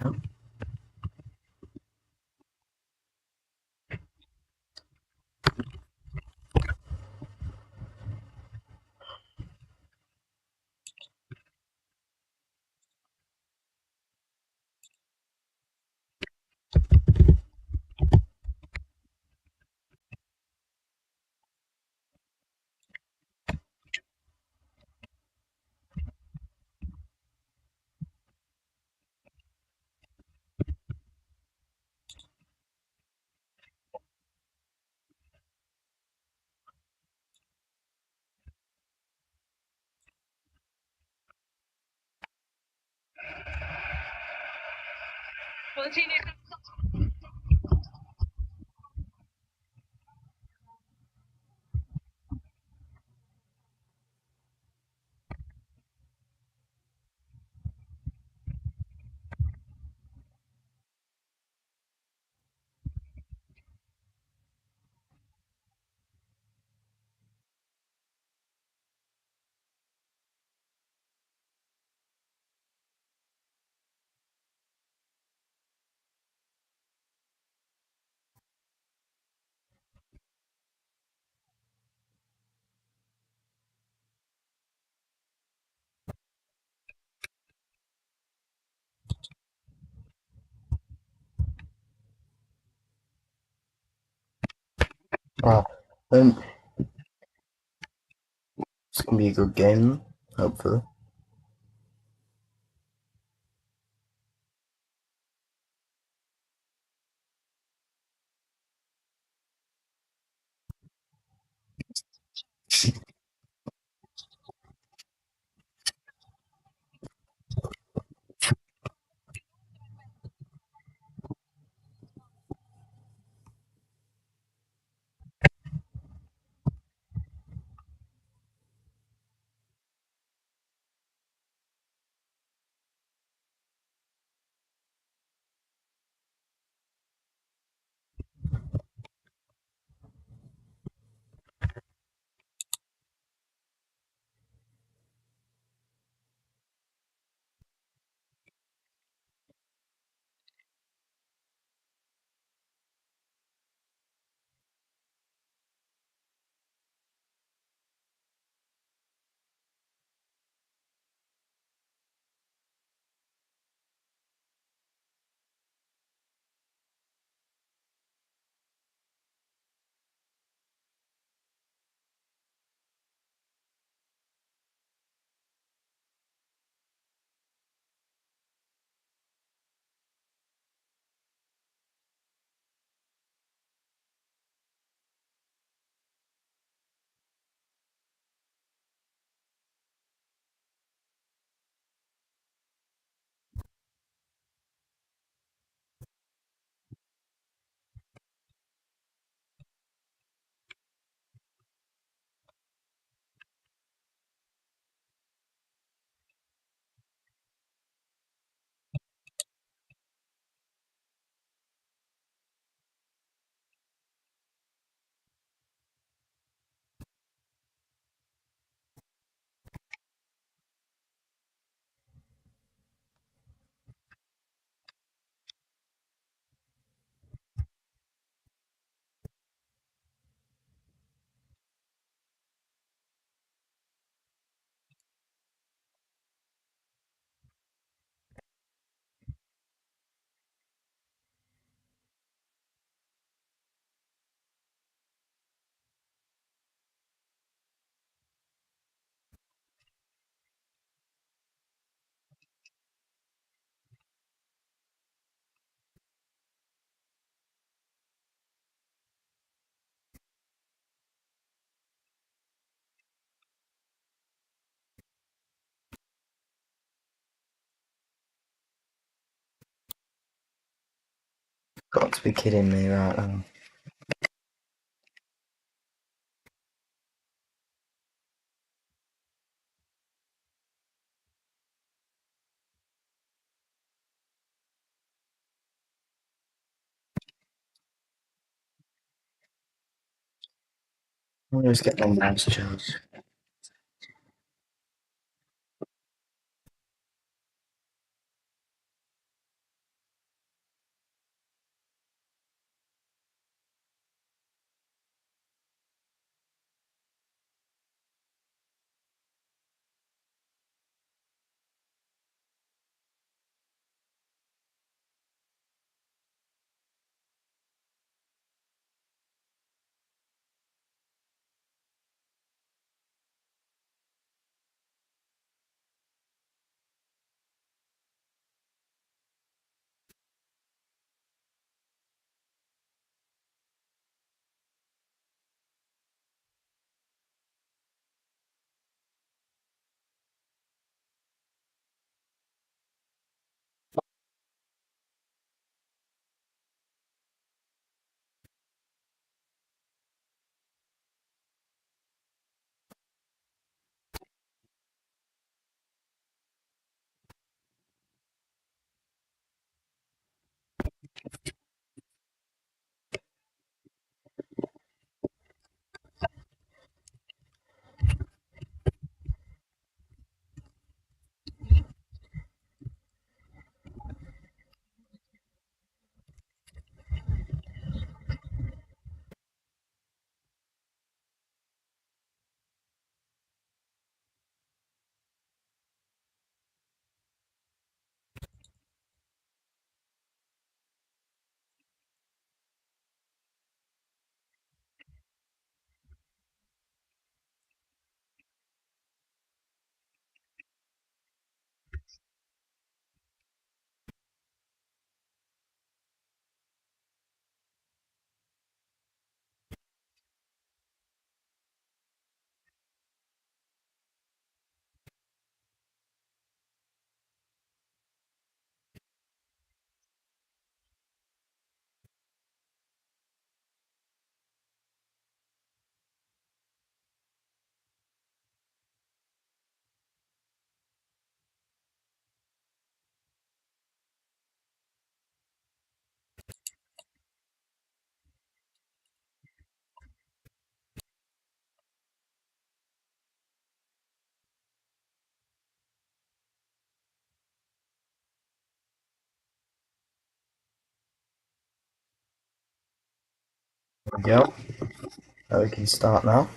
Yep. Well, um, it's gonna be a good game, hopefully. Got to be kidding me right now. I'm just getting on mouse charge. There we go. We can start now.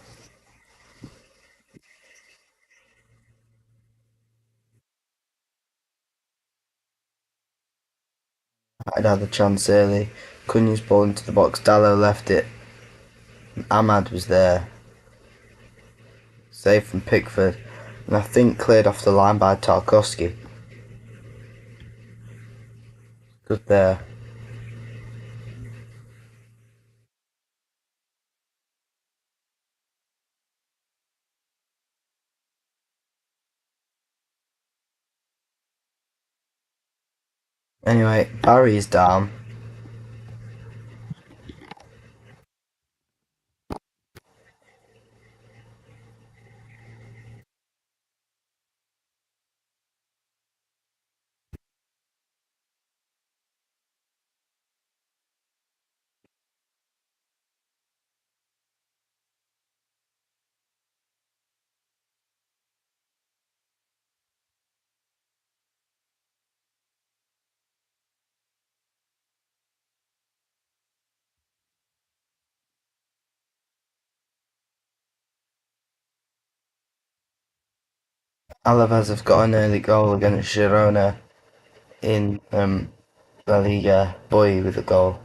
I'd had the chance early. Cunha's ball into the box. Dallo left it. Ahmad was there. Saved from Pickford. And I think cleared off the line by Tarkowski. Good there. Anyway, Barry's down. Alaves have got an early goal against Girona in La Liga. Boy with a goal.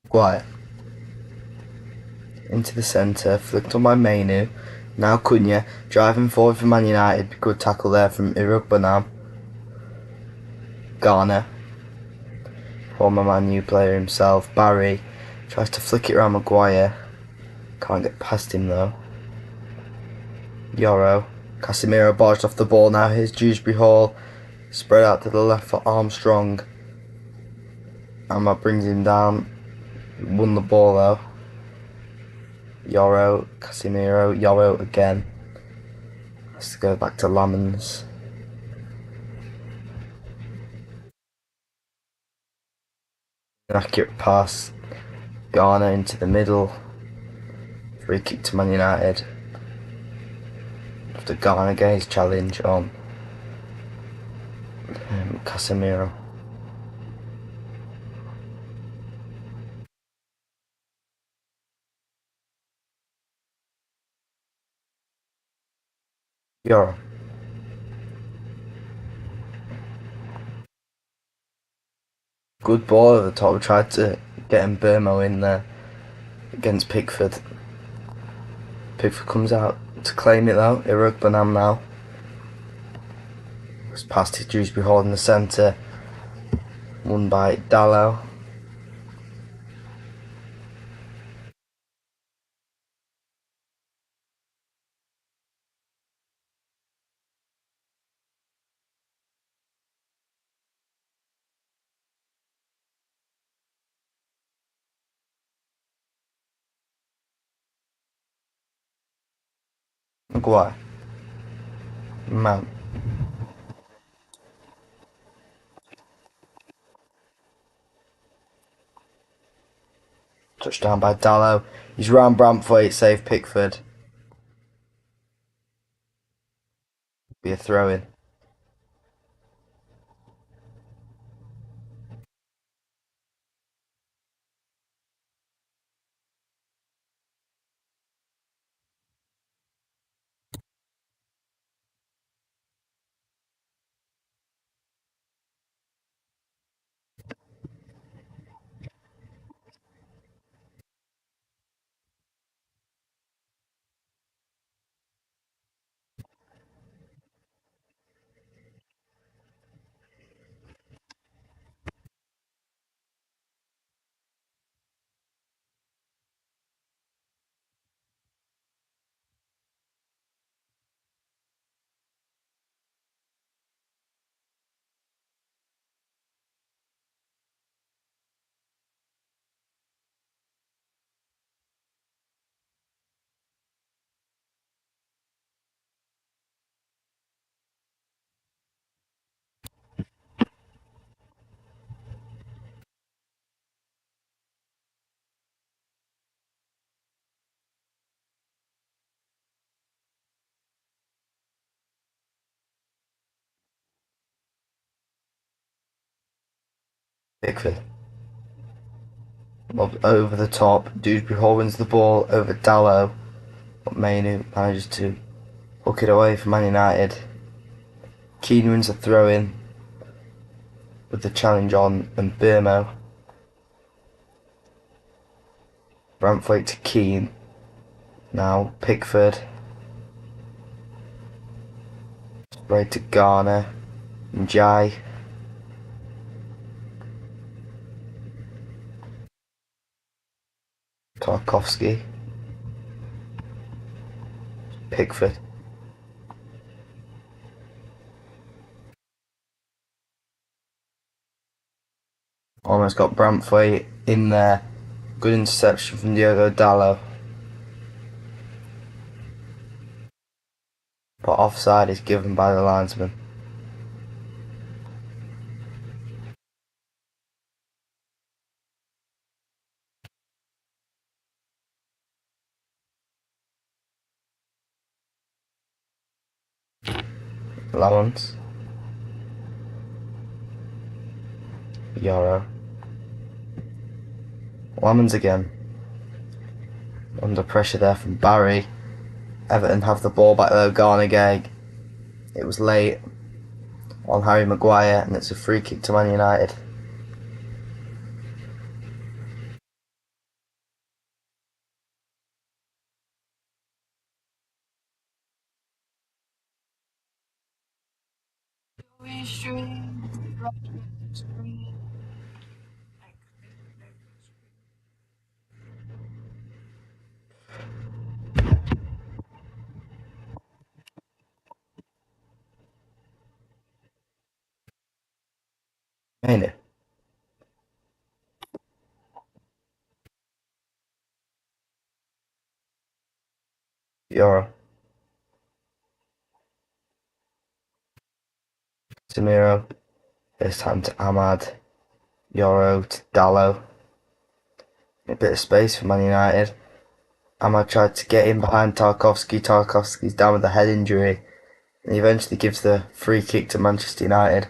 Quiet. Into the centre, flicked on by Mainu. Now Cunha, driving forward for Man United. Good tackle there from Irugbanam. Garner, former Man U player himself. Barry tries to flick it around Maguire. Can't get past him though. Yoro. Casemiro barged off the ball now. Here's Dewsbury Hall. Spread out to the left for Armstrong. Ahmad brings him down. Won the ball though. Yoro. Casemiro. Yoro again. Has to go back to Lamans. An accurate pass. Garner into the middle. Free kick to Man United. After Garner gets his challenge on Casemiro. Yoro. Good ball at the top. We tried to get Burmo in there against Pickford. Pickford comes out to claim it though. Irugbanam now. It's past to Dewsbury Hall in the centre. Won by Dallo. Maguire. Mount. Touchdown by Dallo. He's round Bramthwaite, save Pickford. Be a throw in. Pickford. Lobbed over the top. Dewsbury Hall wins the ball over Dallow, but Mainu manages to hook it away for Man United. Keane wins the throw in with the challenge on and Burmo. Braithwaite to Keane. Now Pickford. Spray to Garner. Njai. Tarkowski. Pickford. Almost got Braithwaite in there. Good interception from Diogo Dalot. But offside is given by the linesman. Allowance. Yoro. Lamans again. Under pressure there from Barry. Everton have the ball back though. Garnagay. It was late on Harry Maguire and it's a free kick to Man United. Ain't it? Yoro. Samiro. This time to Ahmad. Yoro to Dallo. A bit of space for Man United. Ahmad tried to get in behind Tarkowski. Tarkowski's down with a head injury. And he eventually gives the free kick to Manchester United.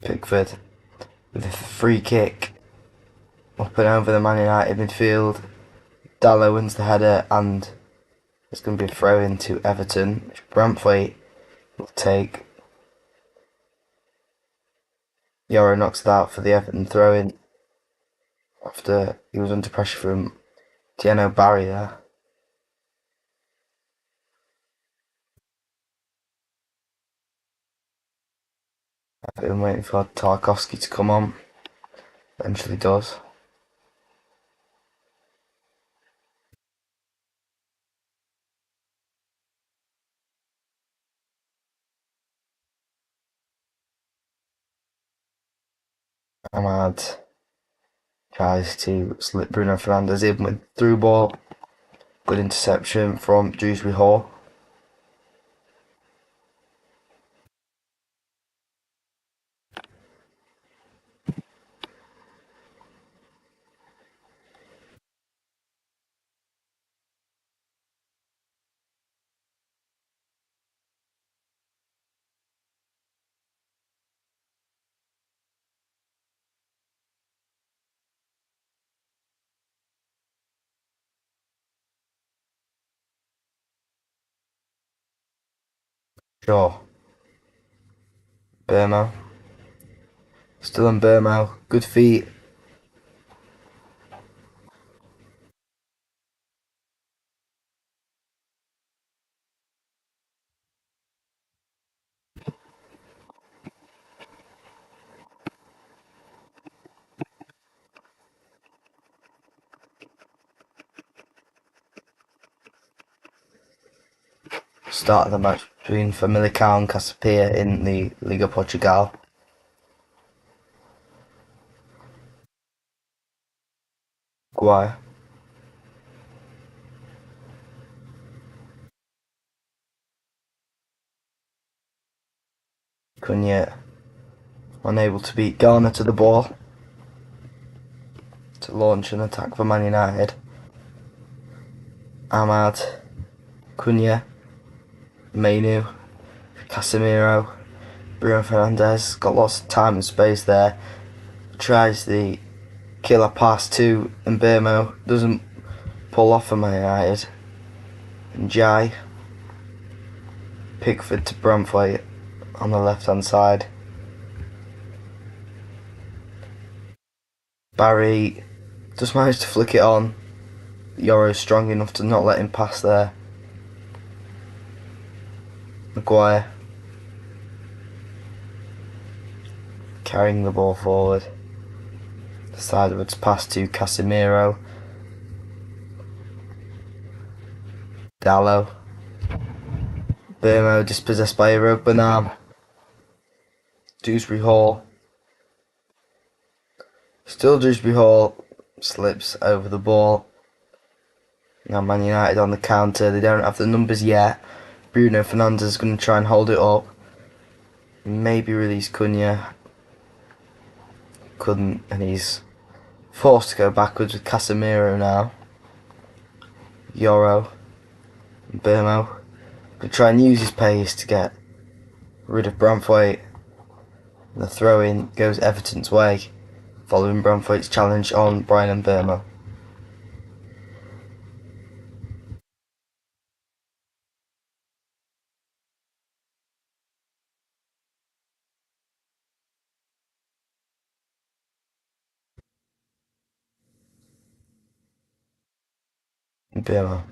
Pickford with a free kick up and over the Man United midfield. Dallo wins the header and it's going to be a throw into Everton, which Braithwaite will take. Yoro knocks it out for the Everton throw in after he was under pressure from Tieno Barry there. I've been waiting for Tarkowski to come on. Eventually does. Ahmad tries to slip Bruno Fernandes in with through ball. Good interception from Dewsbury Hall. Shaw. Burmo. Still on Burmo. Good feet. Start of the match between Famalicão and Casapia in the Liga Portugal. Guaya. Cunha unable to beat Garner to the ball to launch an attack for Man United. Ahmad, Cunha, Mainu, Casemiro, Bruno Fernandes got lots of time and space there. Tries the killer pass to Mbeumo, doesn't pull off for Man United. And Jai, Pickford to Branthwaite on the left hand side. Barry just managed to flick it on. Yoro's strong enough to not let him pass there. Maguire carrying the ball forward. The sideways pass to Casemiro. Dallo. Burmo dispossessed by a rope banana. Dewsbury Hall. Still Dewsbury Hall slips over the ball. Now Man United on the counter. They don't have the numbers yet. Bruno Fernandes is going to try and hold it up. Maybe release Cunha. Couldn't, and he's forced to go backwards with Casemiro now. Yoro. Burmo. Going to try and use his pace to get rid of Branthwaite. The throw in goes Everton's way, following Branthwaite's challenge on Brian Mbeumo. Mbeumo.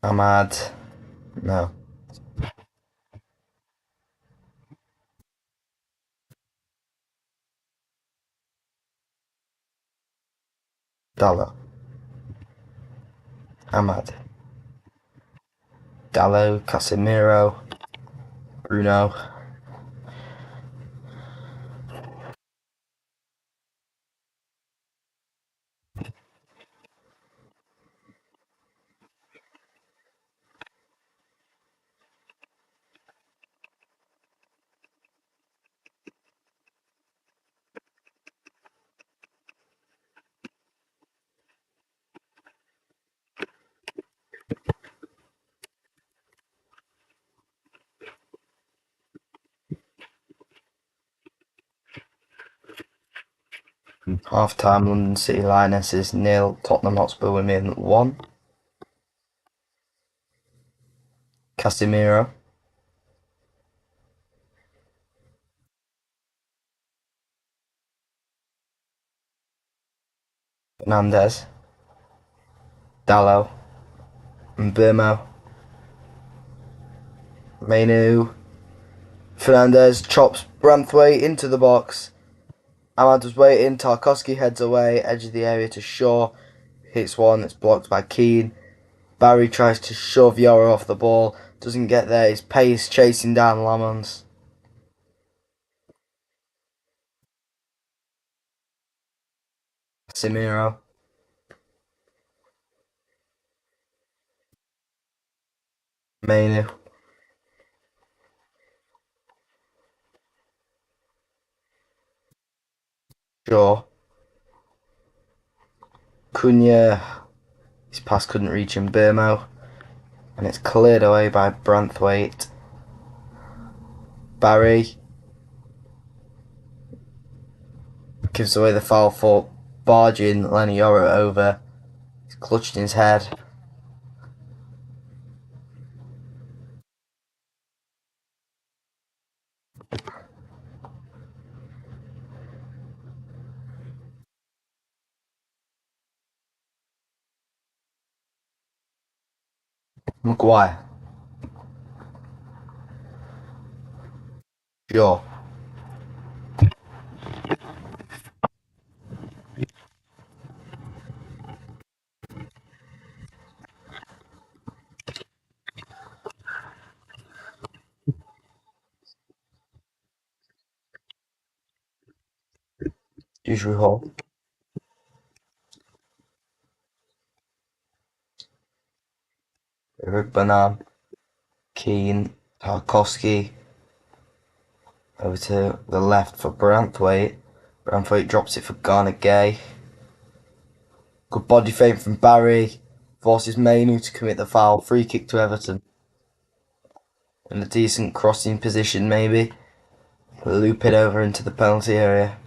Ahmad. No. Dallo. Ahmad. Dallo. Casemiro. Bruno. Half time, London City Lionesses 0, Tottenham Hotspur Women 1. Casemiro. Fernandes. Dallo. Mbeumo. Mainu. Fernandes chops Branthwaite into the box. Ahmad was waiting. Tarkowski heads away, edge of the area to Shaw. Hits one, it's blocked by Keane. Barry tries to shove Yoro off the ball. Doesn't get there. His pace chasing down Lamons. Casemiro. Mainu. Shaw. Cunha. His pass couldn't reach him. Mbeumo. And it's cleared away by Branthwaite. Barry gives away the foul for barging Lenny Yoro over. He's clutched in his head. Maguire. Sure. Dewsbury Hall. Rugbanam. Keane. Tarkovsky. Over to the left for Branthwaite. Branthwaite drops it for Garner Gay. Good body feint from Barry. Forces Mainu to commit the foul. Free kick to Everton. In a decent crossing position, maybe. Loop it over into the penalty area.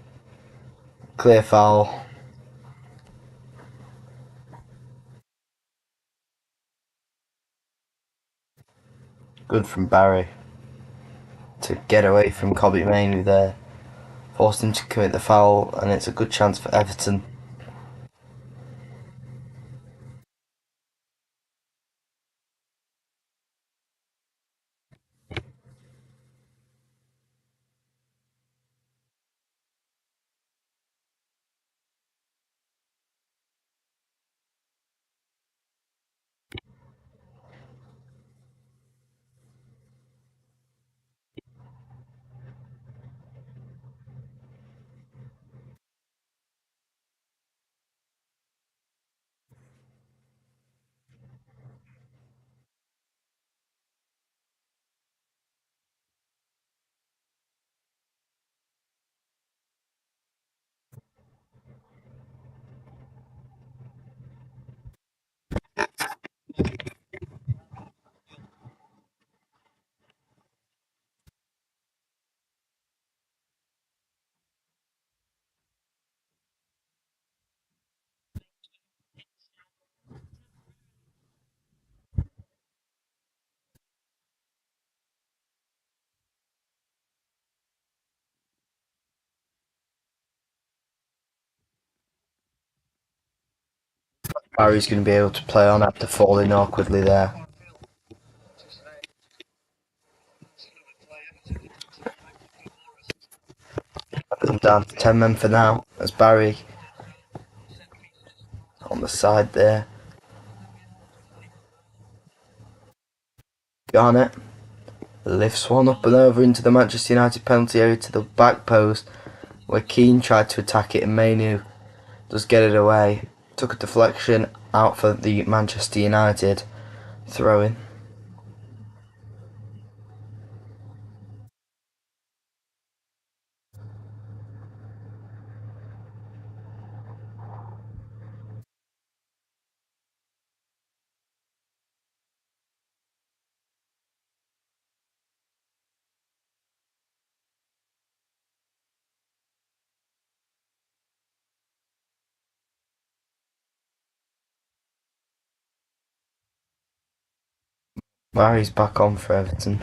Clear foul. Good from Barry to get away from Kobbie Mainoo there. Forced him to commit the foul, and it's a good chance for Everton. Barry's going to be able to play on after falling awkwardly there. Come down to 10 men for now, as Barry on the side there. Garnett lifts one up and over into the Manchester United penalty area to the back post, where Keane tried to attack it and Mainoo does get it away. Took a deflection out for the Manchester United throw-in. Barry's back on for Everton.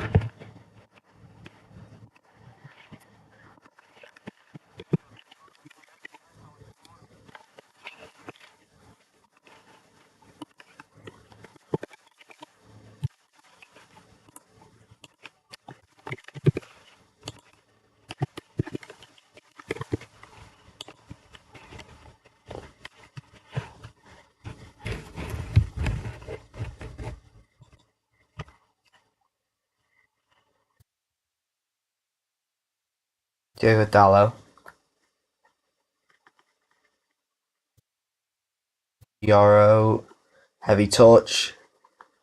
Diego Dallo. Yoro. Heavy touch.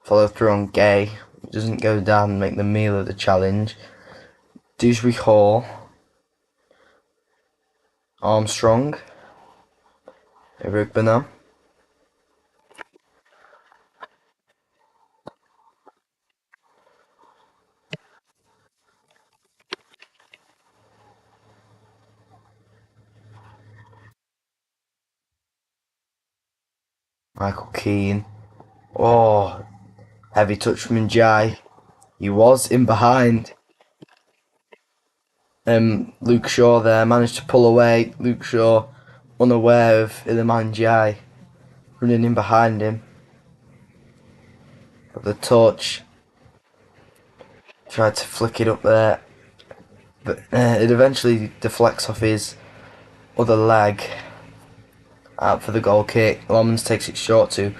Follow through on Gay. Doesn't go down and make the meal of the challenge. Dewsbury Hall. Armstrong. Irugbana. Michael Keane. Oh, heavy touch from Njai. He was in behind. Luke Shaw there managed to pull away. Luke Shaw unaware of Iliman Njai running in behind him. But the touch, tried to flick it up there, but it eventually deflects off his other leg out for the goal kick. Lomans takes it short to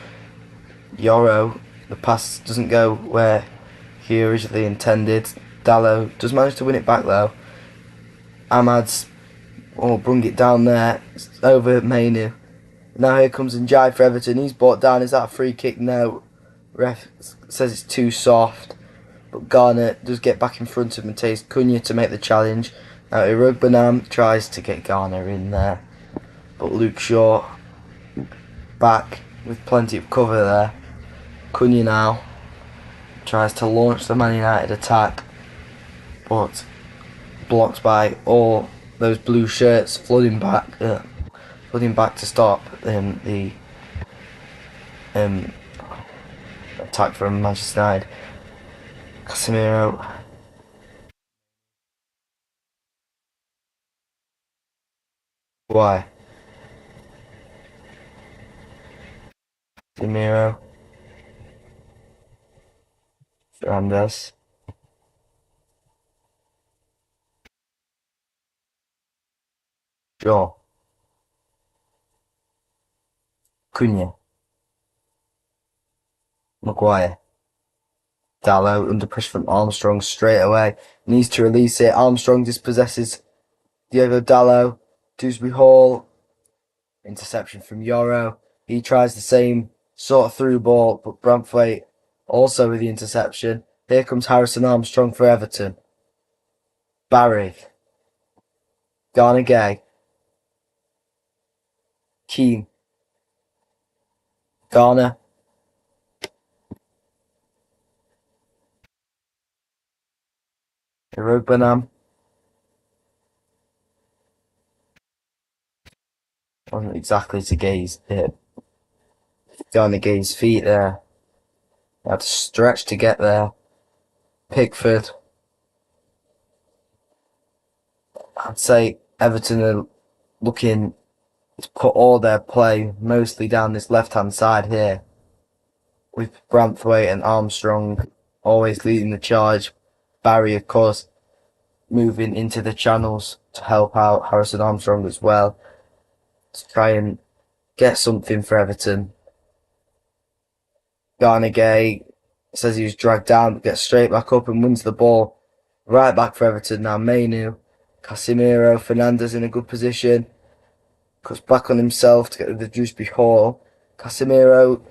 Yoro. The pass doesn't go where he originally intended. Dallo does manage to win it back though. Ahmad's brung it down there. It's over Mainu. Now here comes Njai for Everton. He's brought down. Is that a free kick? No. Ref says it's too soft. But Garner does get back in front of him and takes Cunha to make the challenge. Now Irugbanam tries to get Garner in there. But Luke Shaw back with plenty of cover there. Cunha now tries to launch the Man United attack. But blocked by all those blue shirts flooding back to stop the attack from Manchester United. Casemiro. Why? Casemiro. Fernandez. Shaw. Cunha. Maguire. Dallo under pressure from Armstrong straight away. Needs to release it. Armstrong dispossesses Diogo Dallo. Dewsbury Hall. Interception from Yoro. He tries the same sort of through ball, but Branthwaite also with the interception. Here comes Harrison Armstrong for Everton. Barry. Garner Gay. Keane. Garner. Irugbanam. Wasn't exactly to Garner Gay's feet there. He had to stretch to get there. Pickford. I'd say Everton are looking to put all their play mostly down this left-hand side here, with Branthwaite and Armstrong always leading the charge. Barry, of course, moving into the channels to help out Harrison Armstrong as well, to try and get something for Everton. Garner Gay says he was dragged down, but gets straight back up and wins the ball. Right back for Everton now. Mainu, Casemiro, Fernandez in a good position. Cuts back on himself to get rid of the Dewsbury Hall. Casemiro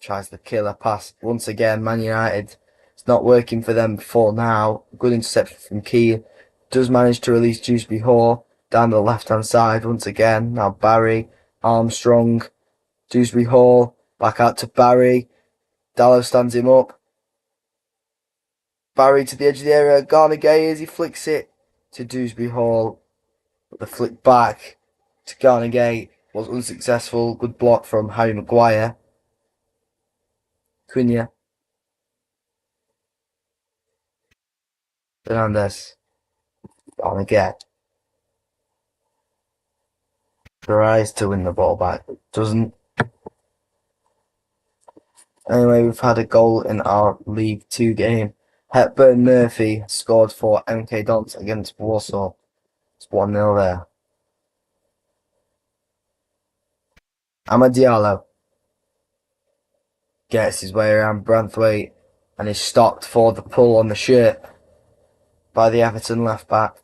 tries the killer pass once again. Man United, it's not working for them before now. Good interception from Keane. Does manage to release Dewsbury Hall down the left hand side once again. Now Barry, Armstrong, Dewsbury Hall, back out to Barry. Dallo stands him up. Barry to the edge of the area. Garner Gay as he flicks it to Dewsbury Hall. But the flick back to Garner Gay was unsuccessful. Good block from Harry Maguire. Cunha. Fernandez. Garner Gay tries to win the ball back, but doesn't. Anyway, we've had a goal in our League 2 game. Hepburn Murphy scored for MK Dons against Warsaw. It's 1-0 there. Amad Diallo gets his way around Branthwaite and is stopped for the pull on the shirt by the Everton left back.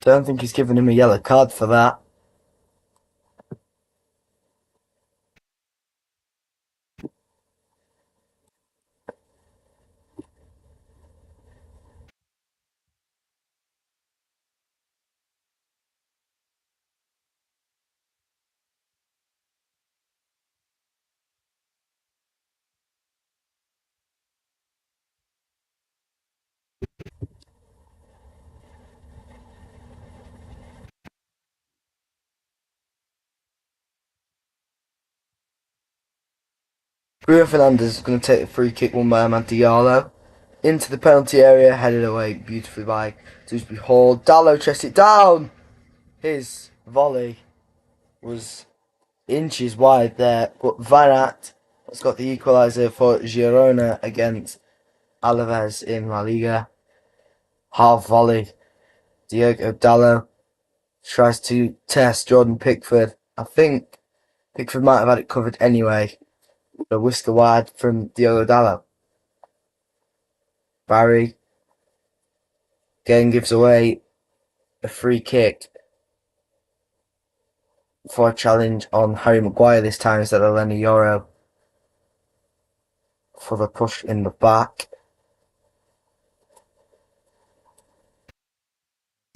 Don't think he's given him a yellow card for that. Bruno Fernandes is going to take the free kick won by Amad Diallo. Into the penalty area, headed away beautifully by Dewsbury Hall. Dallo chests it down. His volley was inches wide there, but Van Aert has got the equaliser for Girona against Alaves in La Liga. Half volley. Diogo Dallo tries to test Jordan Pickford. I think Pickford might have had it covered anyway. A whisker wide from Diogo Dallo. Barry again gives away a free kick for a challenge on Harry Maguire this time instead of Lenny Yoro for the push in the back.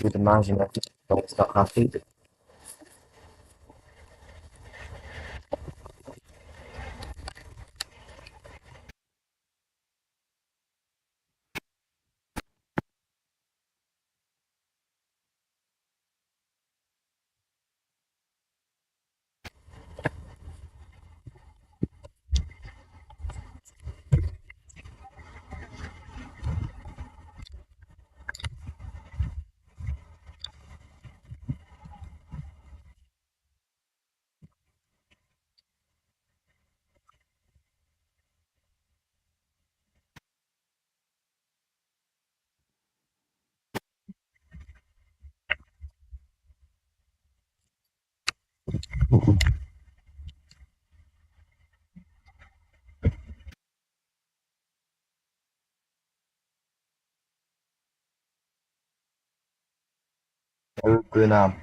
You'd imagine that he's not happy. Bruno.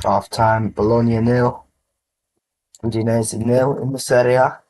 Half time, Bologna 0, Udinese 0 in the Serie A.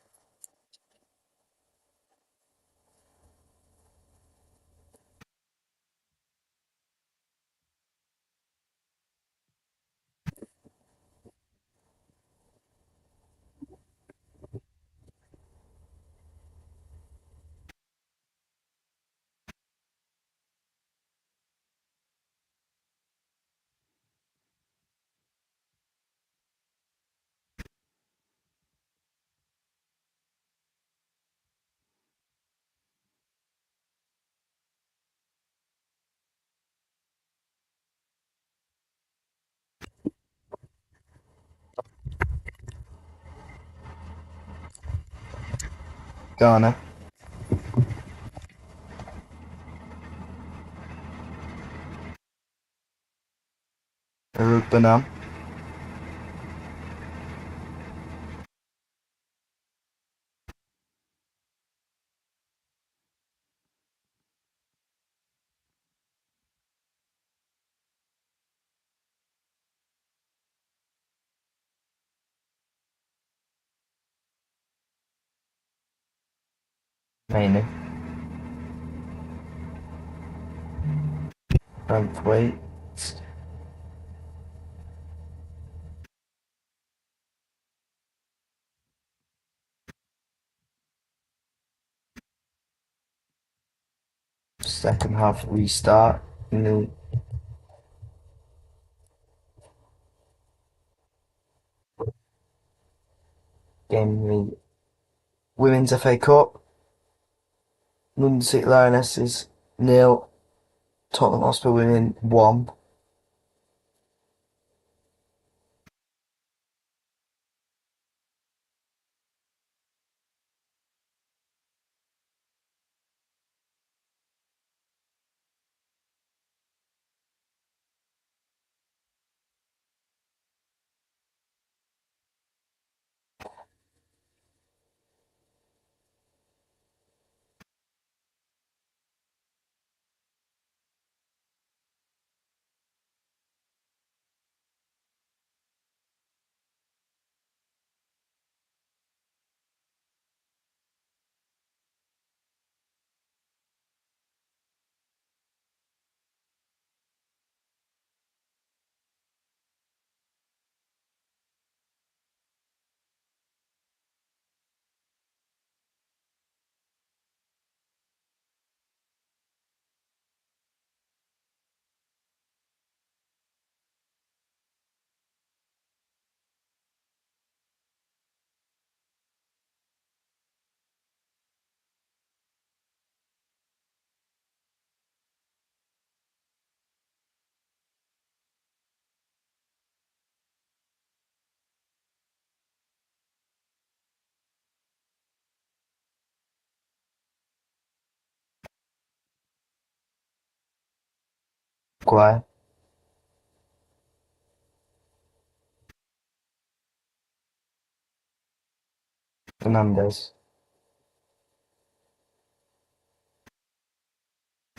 Ghana. Uruguay. Mainly. Wait. Second half restart. New game in the Women's FA Cup. London City Lionesses 0, Tottenham Hotspur Women 1. Maguire. Fernandez.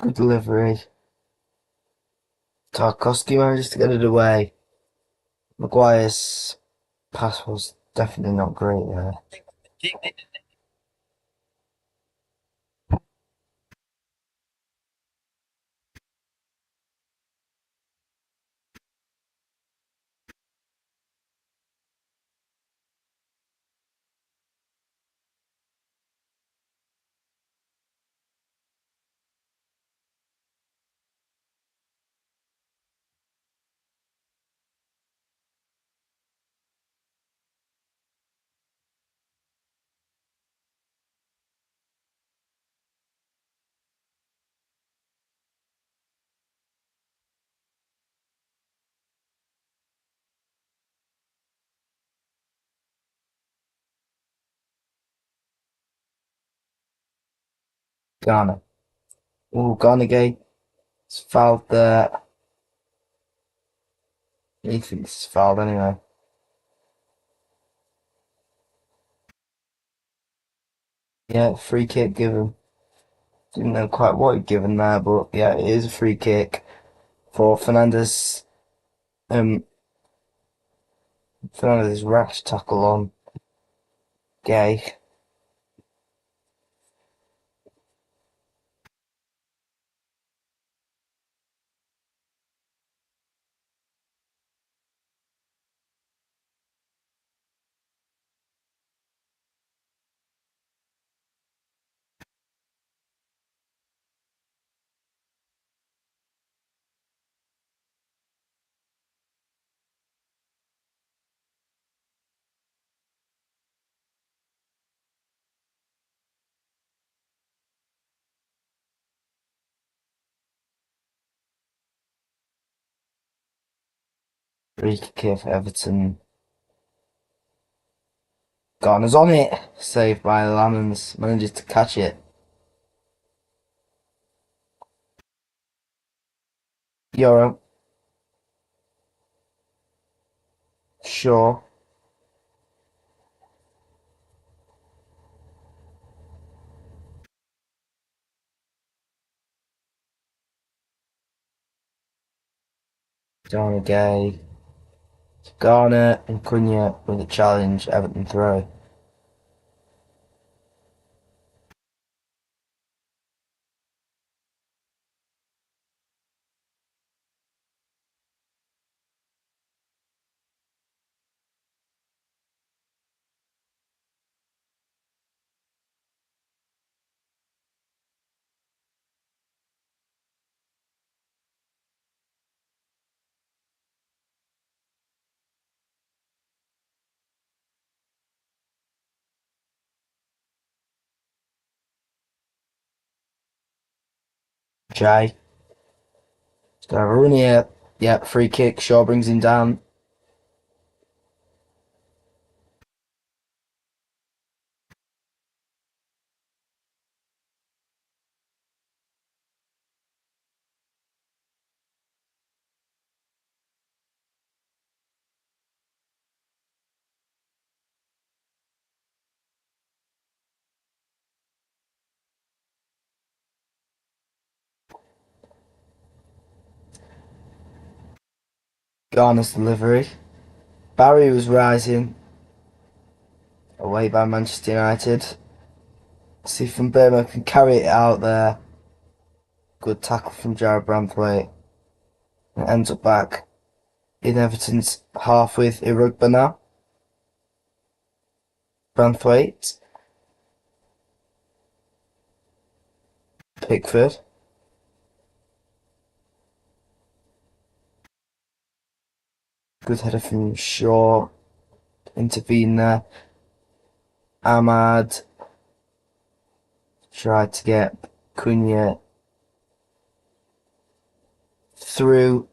Good delivery. Tarkowski manages to get it away. Maguire's pass was definitely not great there. Ghana. Oh, Ghana gate. It's fouled there. He thinks it's fouled anyway. Yeah, free kick given. Didn't know quite what he'd given there, but yeah, it is a free kick for Fernandez. Um, Fernandez's rash tackle on Gay. Free kick here for Everton. Garner's on it. Saved by Lamans. Manages to catch it. Euro. Shaw. Garner Gay. Garner and Cunha with a challenge. Everton throw. Jay. He's gonna have a run here. Yeah, free kick. Shaw brings him down. Garner's delivery. Barry was rising. Away by Manchester United. See if Van Burma can carry it out there. Good tackle from Jared Branthwaite. It ends up back in Everton's half with Irugba now. Branthwaite. Pickford. Good header from Shaw. Intervene there. Ahmad tried to get Cunha through.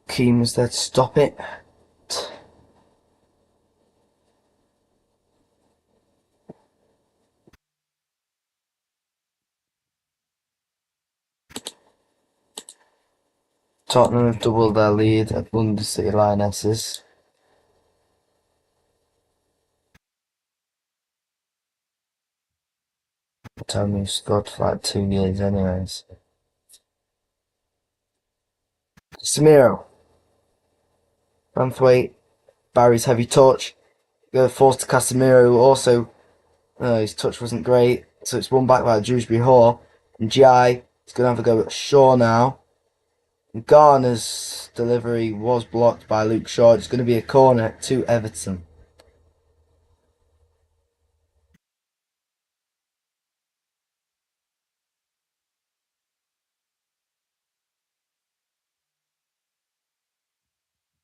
Keane was there to stop it. Tottenham have doubled their lead at London City Lionesses. Tony scored for like 2 years anyways. Samiro. Banthwaite. Barry's heavy touch. Go forced to Casemiro, also his touch wasn't great, so it's won back by Dewsbury Hall. And Jai is going to have a go at Shaw now. And Garner's delivery was blocked by Luke Shaw. It's going to be a corner to Everton.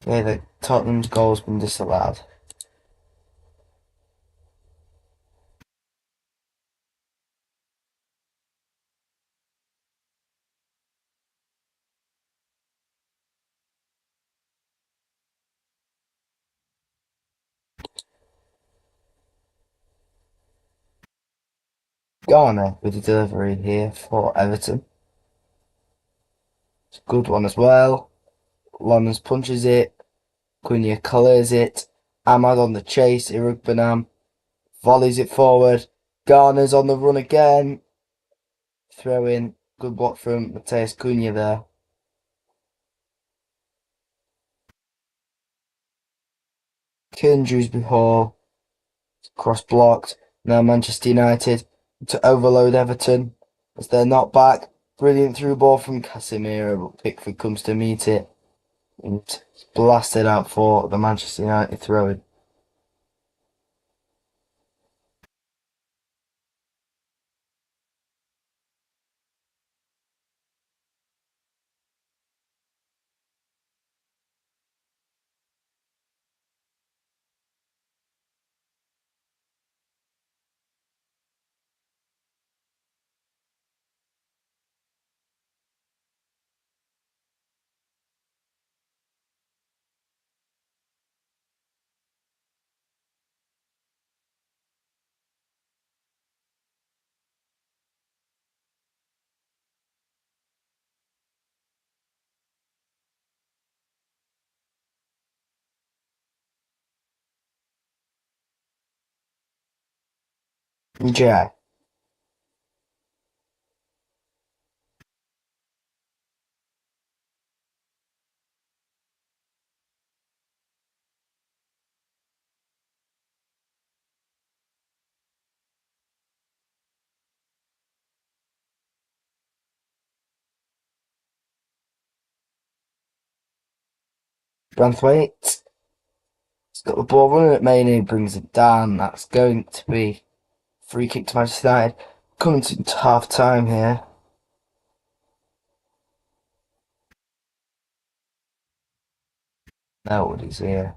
Okay, the Tottenham's goal's been disallowed. Garner with the delivery here for Everton. It's a good one as well. Lonners punches it. Cunha clears it. Ahmad on the chase. Irugbanam volleys it forward. Garner's on the run again. Throw in. Good block from Mateus Cunha there. Killing Dewsbury Hall. Cross blocked. Now Manchester United to overload Everton as they're not back. Brilliant through ball from Casemiro, but Pickford comes to meet it and blasted out for the Manchester United throw-in. Jai. Branthwaite. He's got the ball running at Mainoo, brings it down. That's going to be free kick to Manchester United. Coming to half time here. Nobody's here.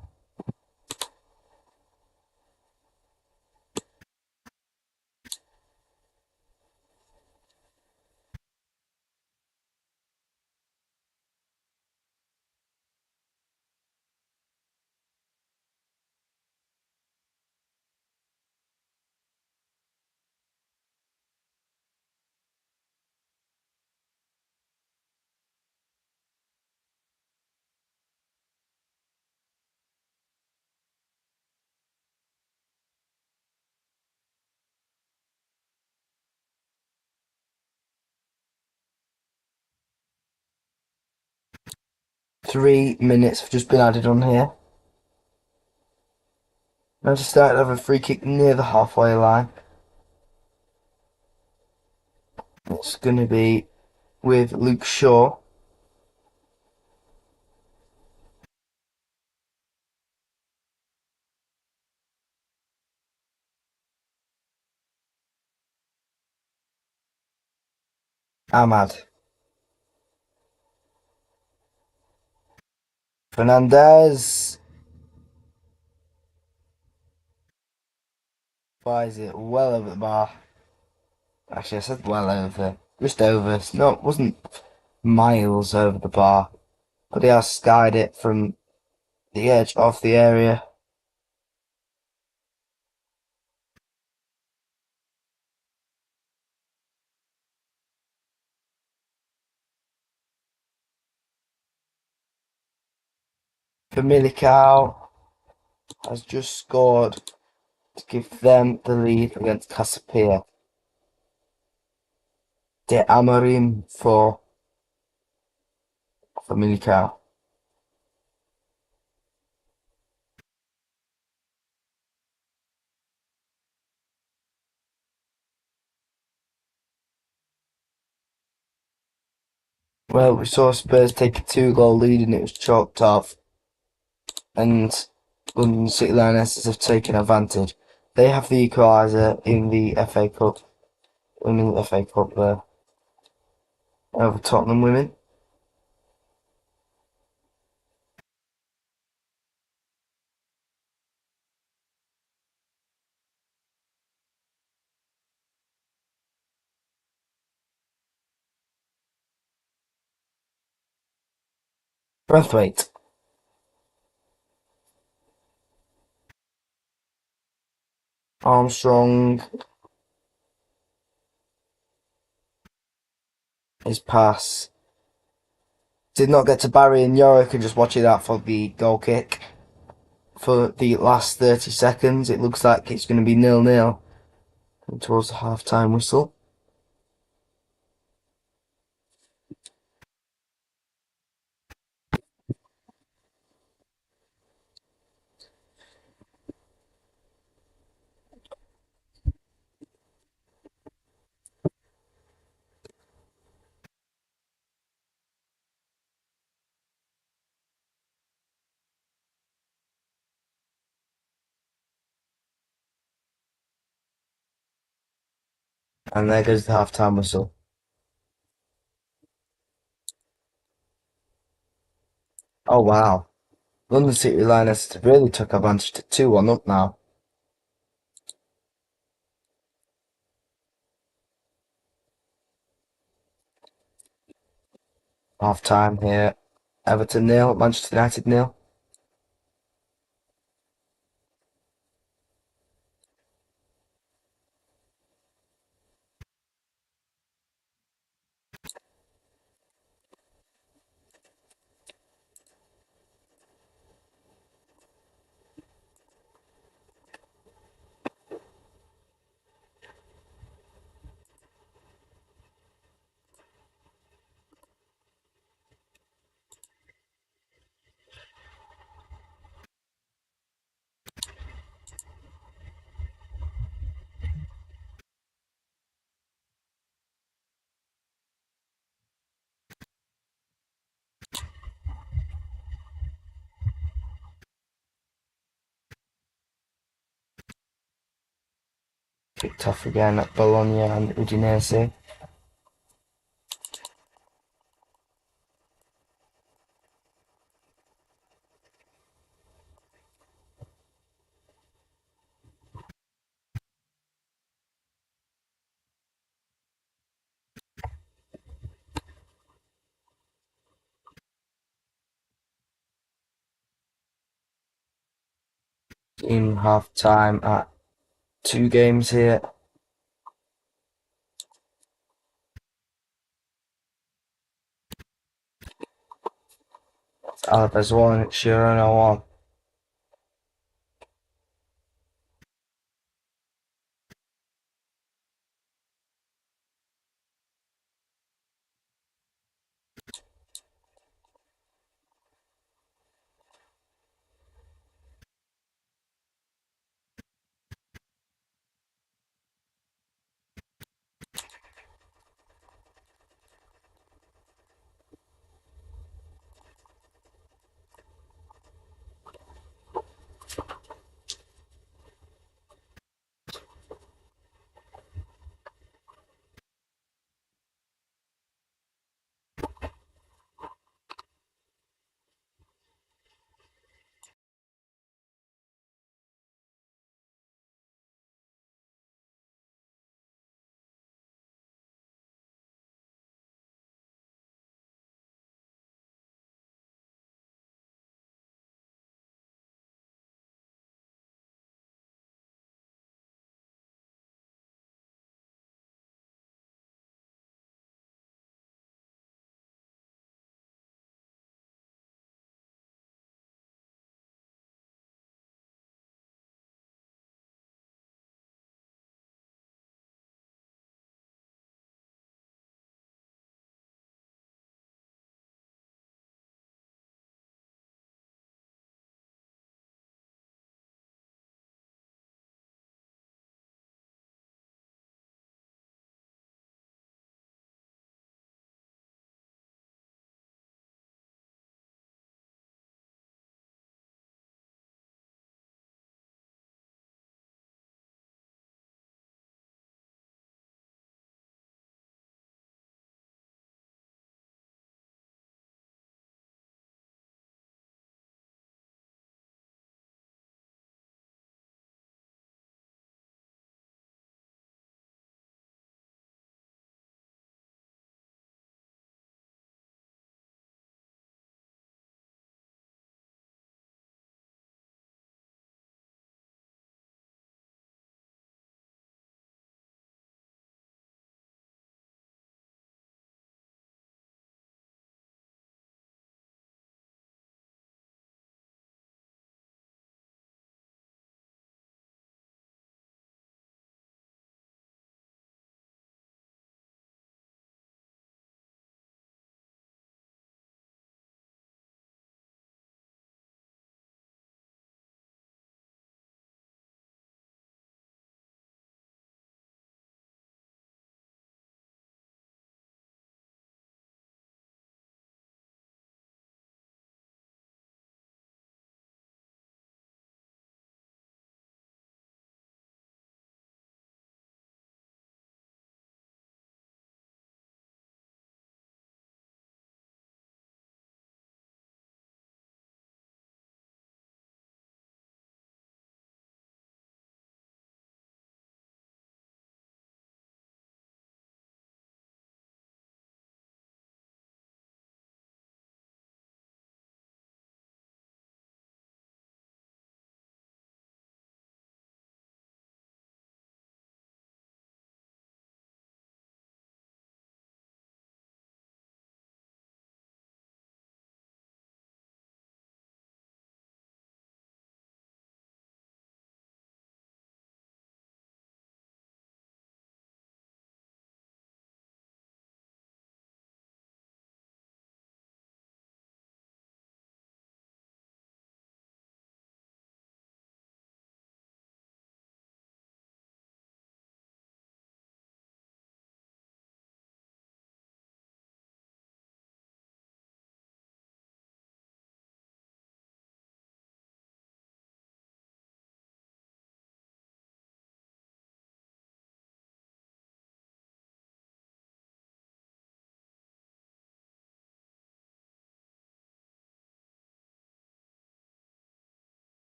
Three minutes have just been added on here. Manchester United have a free kick near the halfway line. It's going to be with Luke Shaw. Ahmad. Fernandez. Flies it well over the bar. Actually, I said well over. Just over. No, it wasn't miles over the bar. But he has skied it from the edge of the area. Famalicão has just scored to give them the lead against Casapia. De Amorim for Famalicão. Well, we saw Spurs take a 2-goal lead and it was chalked off. And London City Lionesses have taken advantage. They have the equaliser in the FA Cup, winning the FA Cup there over Tottenham women. Breathwaite. Armstrong. His pass did not get to Barry, and Yorick can just watch it out for the goal kick. For the last 30 seconds, it looks like it's going to be 0-0 towards the half-time whistle. And there goes the half-time whistle. Oh wow. London City Lionesses really took advantage to 2-1 up now. Half-time here. Everton 0, Manchester United 0. Kicked off again at Bologna and Udinese. In half-time at 2 games here. Alaves 1, Girona 1.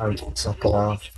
and second half.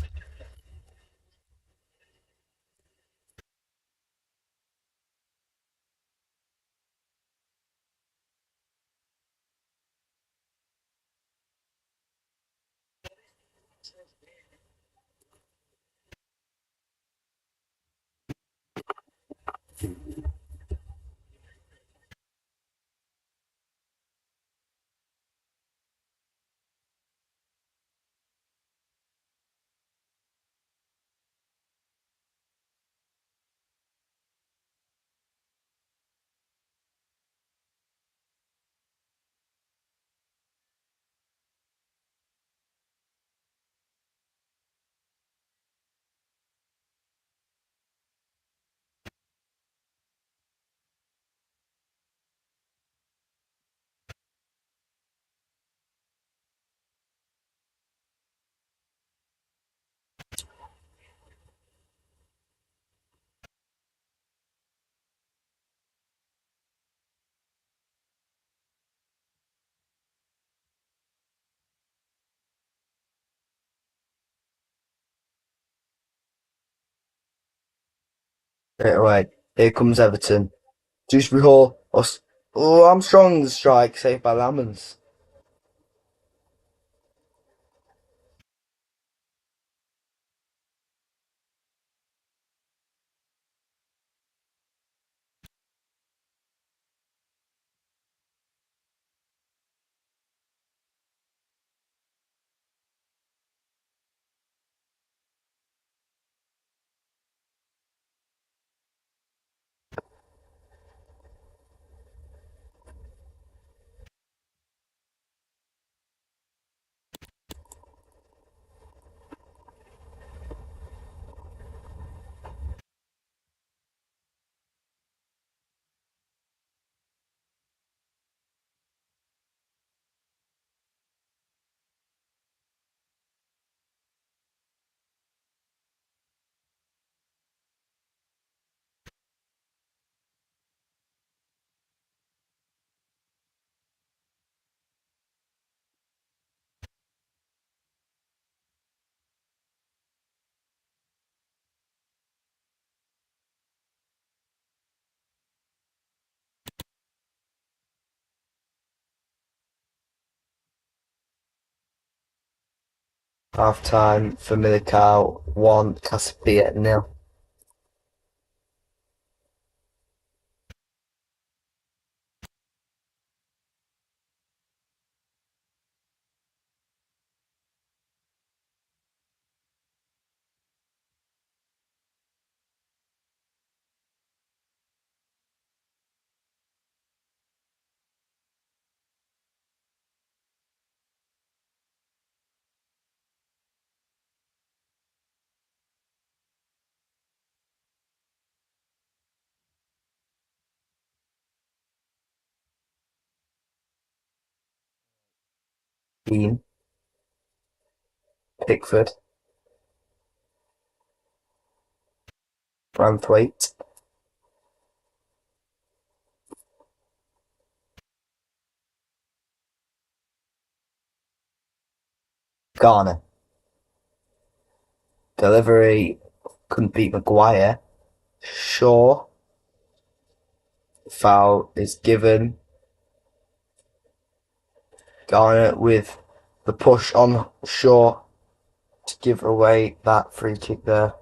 Straight away. Here comes Everton. Just before us. Oh, Armstrong's strike saved by Lamans. Half time for Milikau 1, Casabia 0. Dean, Pickford, Branthwaite, Garner. Delivery couldn't beat Maguire. Shaw. Foul is given. Garner with the push on Shaw to give away that free kick there.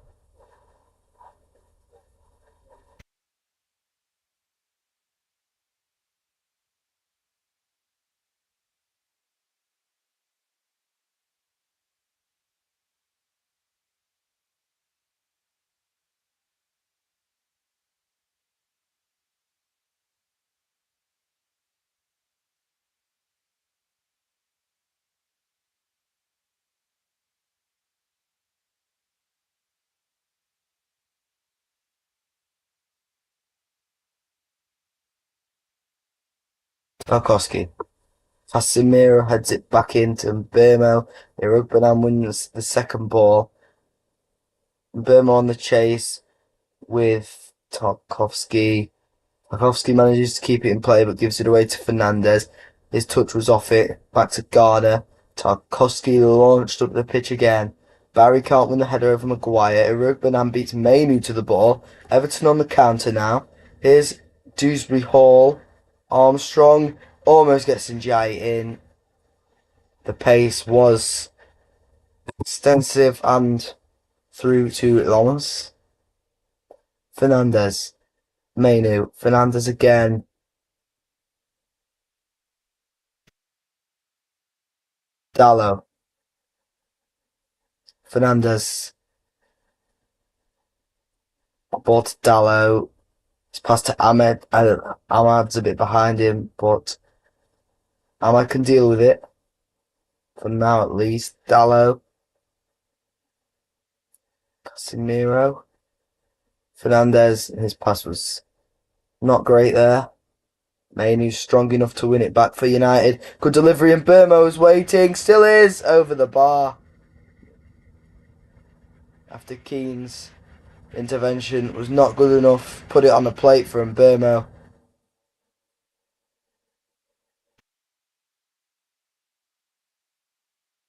Tarkowski. Casemiro heads it back into Mbeumo. Irogbinam wins the second ball. Mbeumo on the chase with Tarkowski. Tarkowski manages to keep it in play but gives it away to Fernandez. His touch was off it. Back to Garner. Tarkowski launched up the pitch again. Barry can't win the header over Maguire. Irugbanan beats Mainu to the ball. Everton on the counter now. Here's Dewsbury Hall. Armstrong almost gets Njai in. The pace was extensive and through to Lawrence. Fernandez. Mainu. Fernandez again. Dallo. Fernandez. Ball to Dallo. It's passed to Ahmed. Ahmad's a bit behind him, but Ahmad can deal with it. For now, at least. Dallo. Casemiro. Fernandez. His pass was not great there. Mainu's strong enough to win it back for United. Good delivery, and Burmo's waiting. Still is over the bar. After Keane's intervention was not good enough. Put it on the plate for Burmo.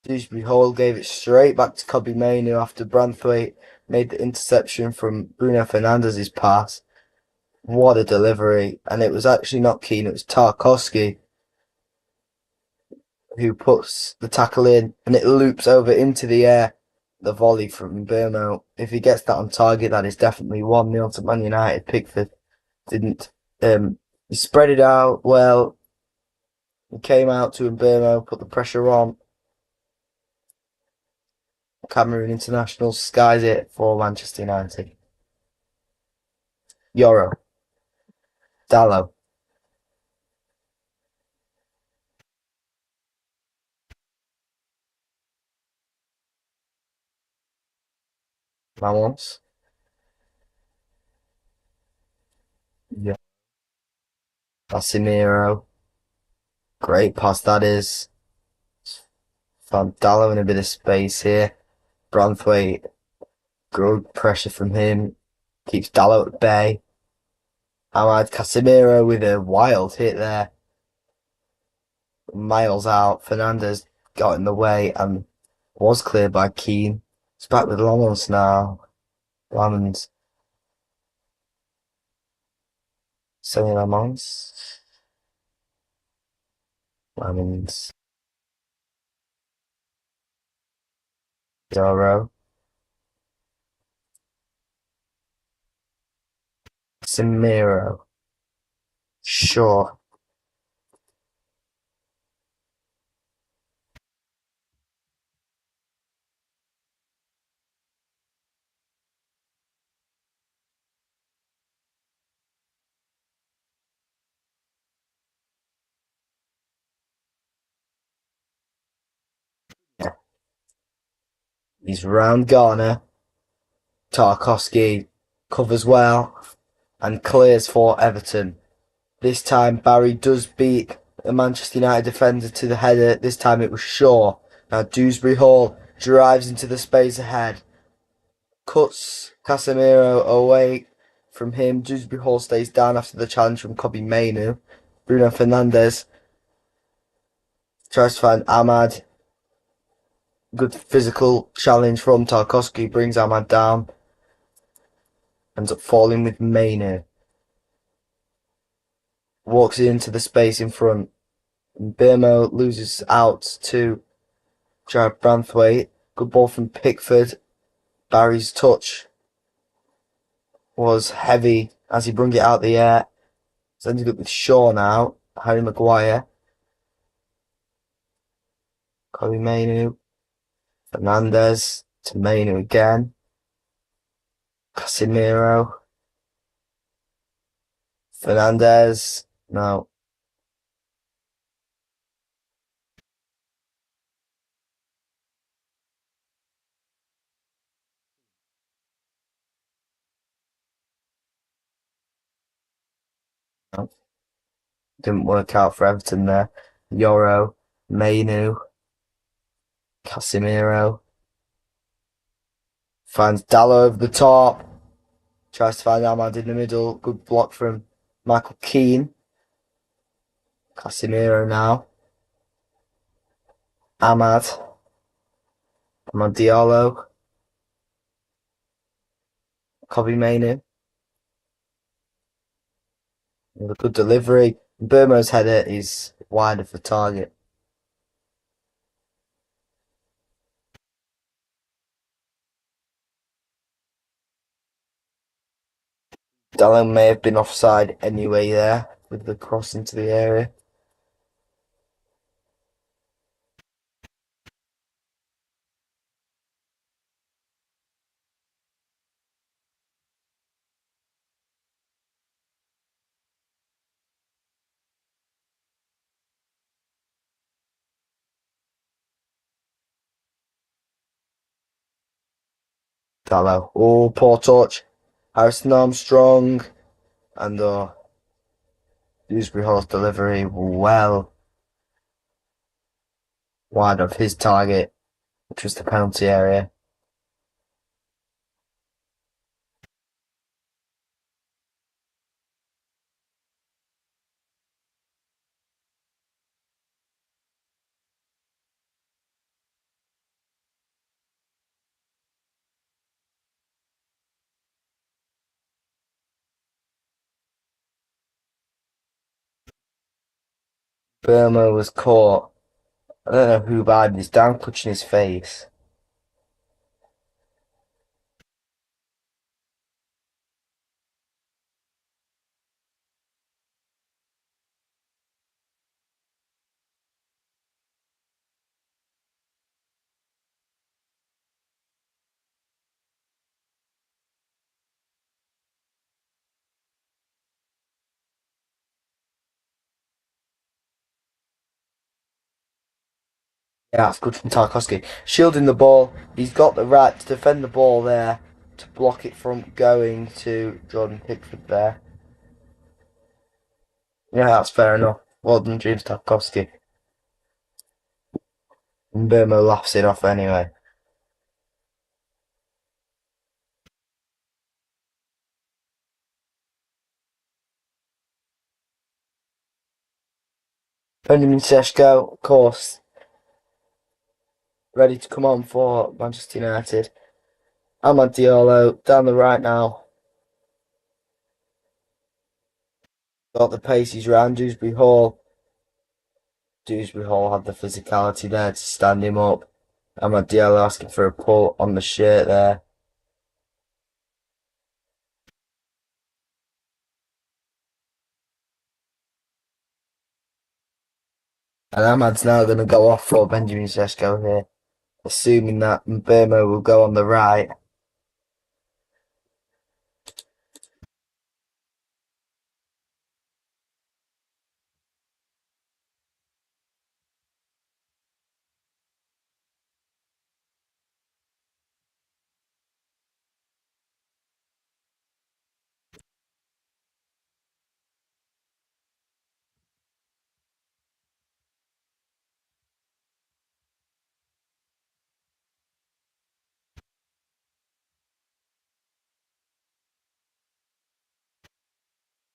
Dewsbury Hall gave it straight back to Kobbie Mainoo after Branthwaite made the interception from Bruno Fernandez's pass. What a delivery. And it was actually not Keane, it was Tarkowski who puts the tackle in, and it loops over into the air. The volley from Burmo. If he gets that on target, that is definitely 1-0 to Man United. Pickford didn't. He spread it out well. He came out to Burmo, put the pressure on. Cameroon international skies it for Manchester United. Yoro. Dallo. Ramos. Yeah. Casemiro. Great pass that is. Found Dallo in a bit of space here. Branthwaite. Good pressure from him. Keeps Dallo at bay. Ahmad Casemiro with a wild hit there. Miles out. Fernandez got in the way and was cleared by Keane. It's back with Lamons now. Lamons. Sonny Lamons. Lamons. Doro. Samiro. Sure. Yeah. He's round Garner. Tarkowski covers well and clears for Everton. This time Barry does beat the Manchester United defender to the header. This time it was Shaw. Now Dewsbury Hall drives into the space ahead. Cuts Casemiro away from him. Dewsbury Hall stays down after the challenge from Kobbie Mainoo. Bruno Fernandes tries to find Ahmad. Good physical challenge from Tarkowski brings Ahmad down. Ends up falling with Mainoo. Walks into the space in front. Burmo loses out to Jared Branthwaite. Good ball from Pickford. Barry's touch was heavy as he brung it out the air. It's ended up with Shaw now. Harry Maguire. Kobbie Mainoo. Fernandez to Mainoo again. Casemiro. Fernandez. No. No. Didn't work out for Everton there. Yoro. Mainoo. Casemiro. Finds Dallo over the top. Tries to find Ahmad in the middle. Good block from Michael Keane. Casemiro now. Ahmad, Diallo, Kobe Mainu with a good delivery. Burmo's header is wide of the target. Dallo may have been offside anyway there with the cross into the area. Dallo. Oh, poor touch. Harrison Armstrong and Dewsbury Hall's delivery well wide of his target, which was the penalty area. Burma was caught. I don't know who by, but he's down clutching his face. Yeah, that's good from Tarkowski. Shielding the ball. He's got the right to defend the ball there, to block it from going to Jordan Pickford there. Yeah, that's fair enough. Well done, James Tarkowski. And Burma laughs it off anyway. Benjamin Sesko, of course, ready to come on for Manchester United. Amad Diallo down the right now. Got the pace, he's round Dewsbury Hall. Dewsbury Hall had the physicality there to stand him up. Amad Diallo asking for a pull on the shirt there. And Ahmad's now going to go off for Benjamin Sesko here, assuming that Mbeumo will go on the right.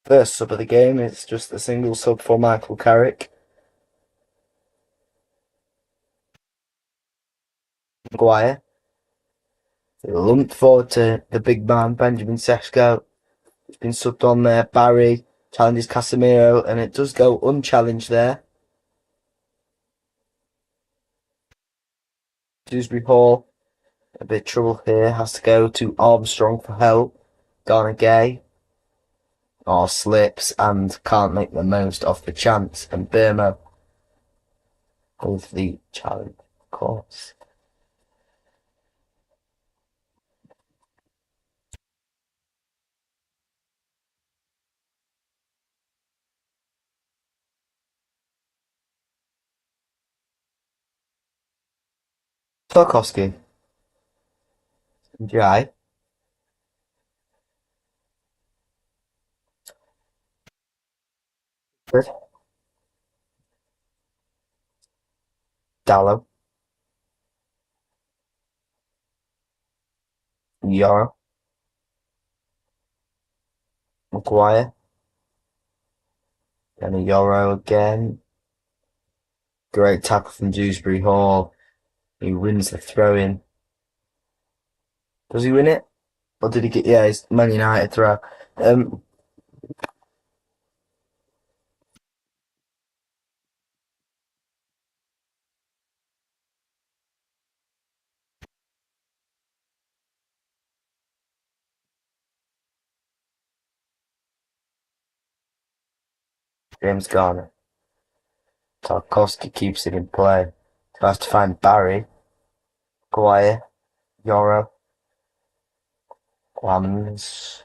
First sub of the game is just a single sub for Michael Carrick. Maguire. Lumped forward to the big man, Benjamin Sesko. It's been subbed on there. Barry challenges Casemiro, and it does go unchallenged there. Dewsbury Hall, a bit of trouble here, has to go to Armstrong for help. Garner Gay, slips and can't make the most of the chance. And Burma with the challenge, of course. Tarkowski, Jai, good. Dallo, Yoro, Maguire, then a Yoro again. Great tackle from Dewsbury Hall. He wins the throw-in. Does he win it? Or did he get... Yeah, it's Man United throw. Um, James Garner. Tarkowski keeps it in play. Tries to find Barry. Maguire. Yoro. Lambs.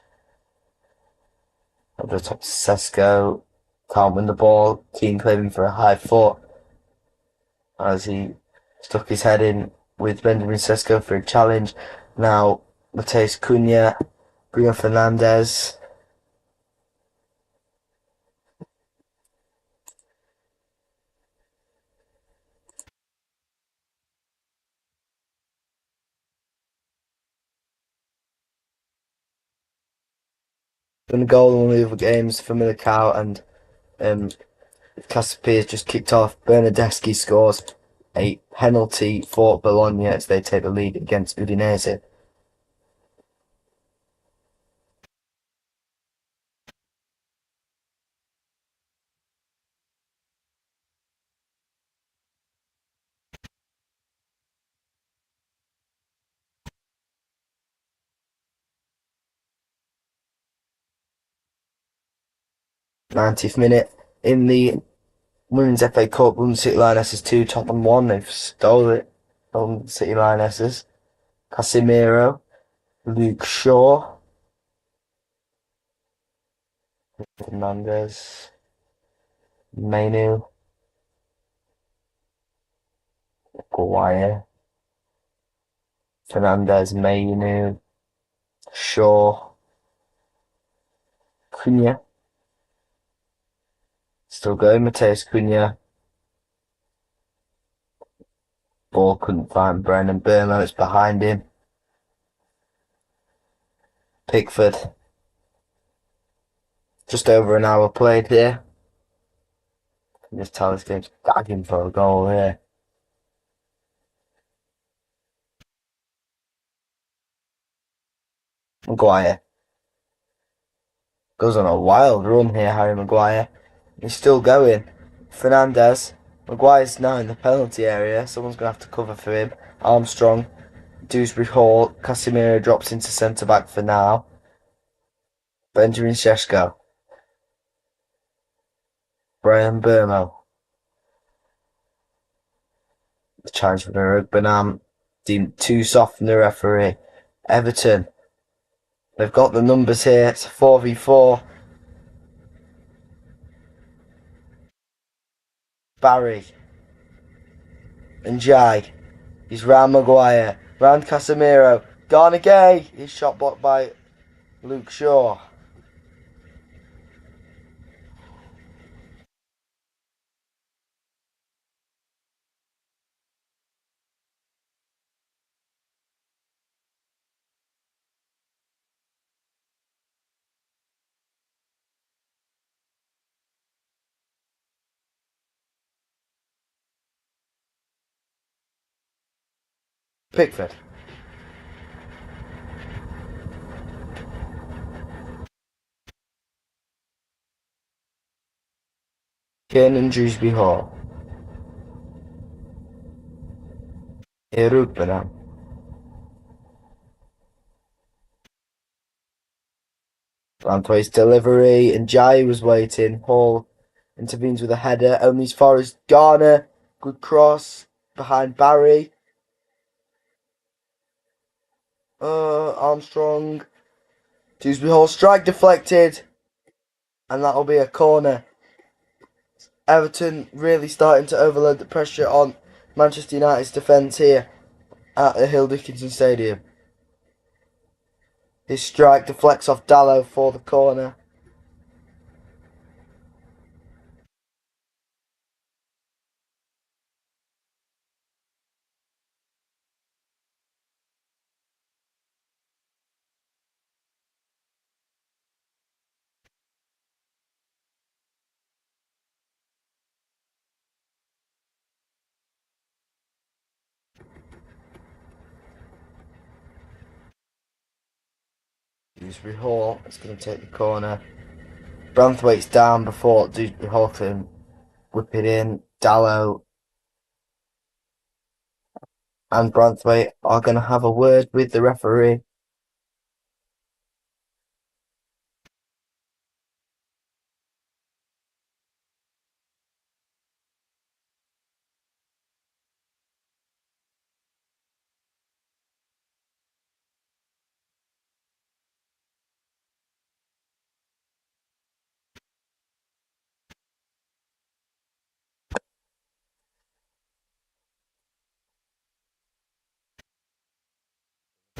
Over the top Sesko. Can't win the ball. Keane claiming for a high foot as he stuck his head in with Benjamin Sesko for a challenge. Now, Mateus Cunha, Bruno Fernandes. Done a goal in one of the other games for Militao, and Casapias just kicked off. Bernardeschi scores a penalty for Bologna as they take the lead against Udinese. '90th minute in the Women's FA Cup. London City Lionesses 2, Tottenham 1. They've stole it from City Lionesses. Casemiro, Luke Shaw, Fernandes, Mainu, Maguire, Fernandes, Mainu, Shaw, Cunha. Still going, Mateus Cunha. Ball couldn't find Brennan Burmo, it's behind him. Pickford. Just over an hour played here. You can just tell this game's gagging for a goal here. Maguire. Goes on a wild run here, Harry Maguire. He's still going. Fernandes. Maguire's now in the penalty area. Someone's going to have to cover for him. Armstrong. Dewsbury Hall. Casemiro drops into centre back for now. Benjamin Sesko. Brian Burmo. The challenge from the Rugby deemed too soft from the referee. Everton. They've got the numbers here. It's a 4v4. Barry. And Jai. He's round Maguire. Round Casemiro. Gone again. He's shot blocked by Luke Shaw. Pickford. Kane and Dewsbury Hall. Erugbenham. Lantways delivery, and Jai was waiting. Hall intervenes with a header, only as far as Garner. Good cross behind Barry. Armstrong. Dewsbury Hall strike deflected, and that'll be a corner. Everton really starting to overload the pressure on Manchester United's defence here at the Hill Dickinson Stadium. His strike deflects off Dallo for the corner. Dewsbury Hall is going to take the corner. Branthwaite's down before Dewsbury Hall can whip it in. Dallow and Branthwaite are going to have a word with the referee.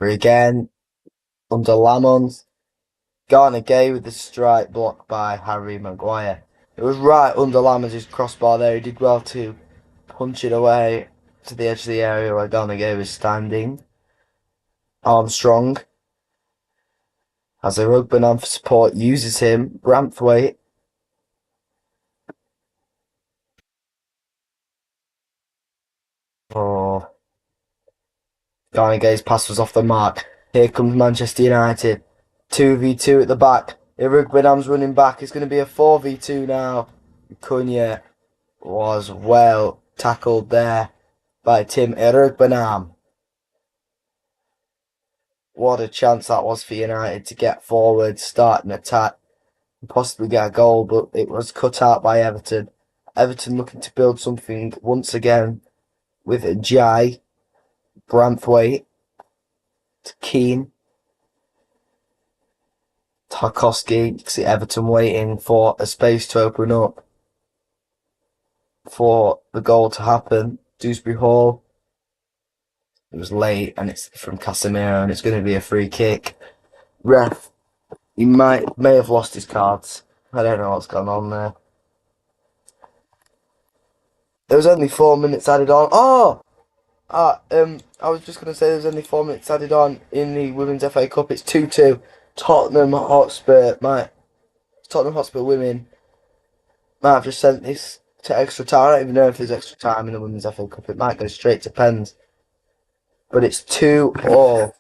Again, under Lamont. Garner Gay with the strike blocked by Harry Maguire. It was right under Lamon's crossbar there. He did well to punch it away to the edge of the area where Garner Gay was standing. Armstrong, as a rugbyman for support, uses him. Branthwaite. Oh, Garner Gay's pass was off the mark. Here comes Manchester United. 2v2 at the back. Irugbenam's running back. It's going to be a 4v2 now. Cunha was well tackled there by Tim Irugbenam. What a chance that was for United to get forward, start an attack, and possibly get a goal, but it was cut out by Everton. Everton looking to build something once again with Jai, Branthwaite, Keane, Tarkowski. You can see Everton waiting for a space to open up for the goal to happen. Dewsbury Hall. It was late and it's from Casemiro and it's going to be a free kick. Ref, he may have lost his cards. I don't know what's going on there. There was only 4 minutes added on. I was just going to say there was only 4 minutes added on in the Women's FA Cup. It's 2-2. Tottenham Hotspur women might have just sent this to extra time. I don't even know if there's extra time in the Women's FA Cup. It might go straight to pens. But it's 2-2.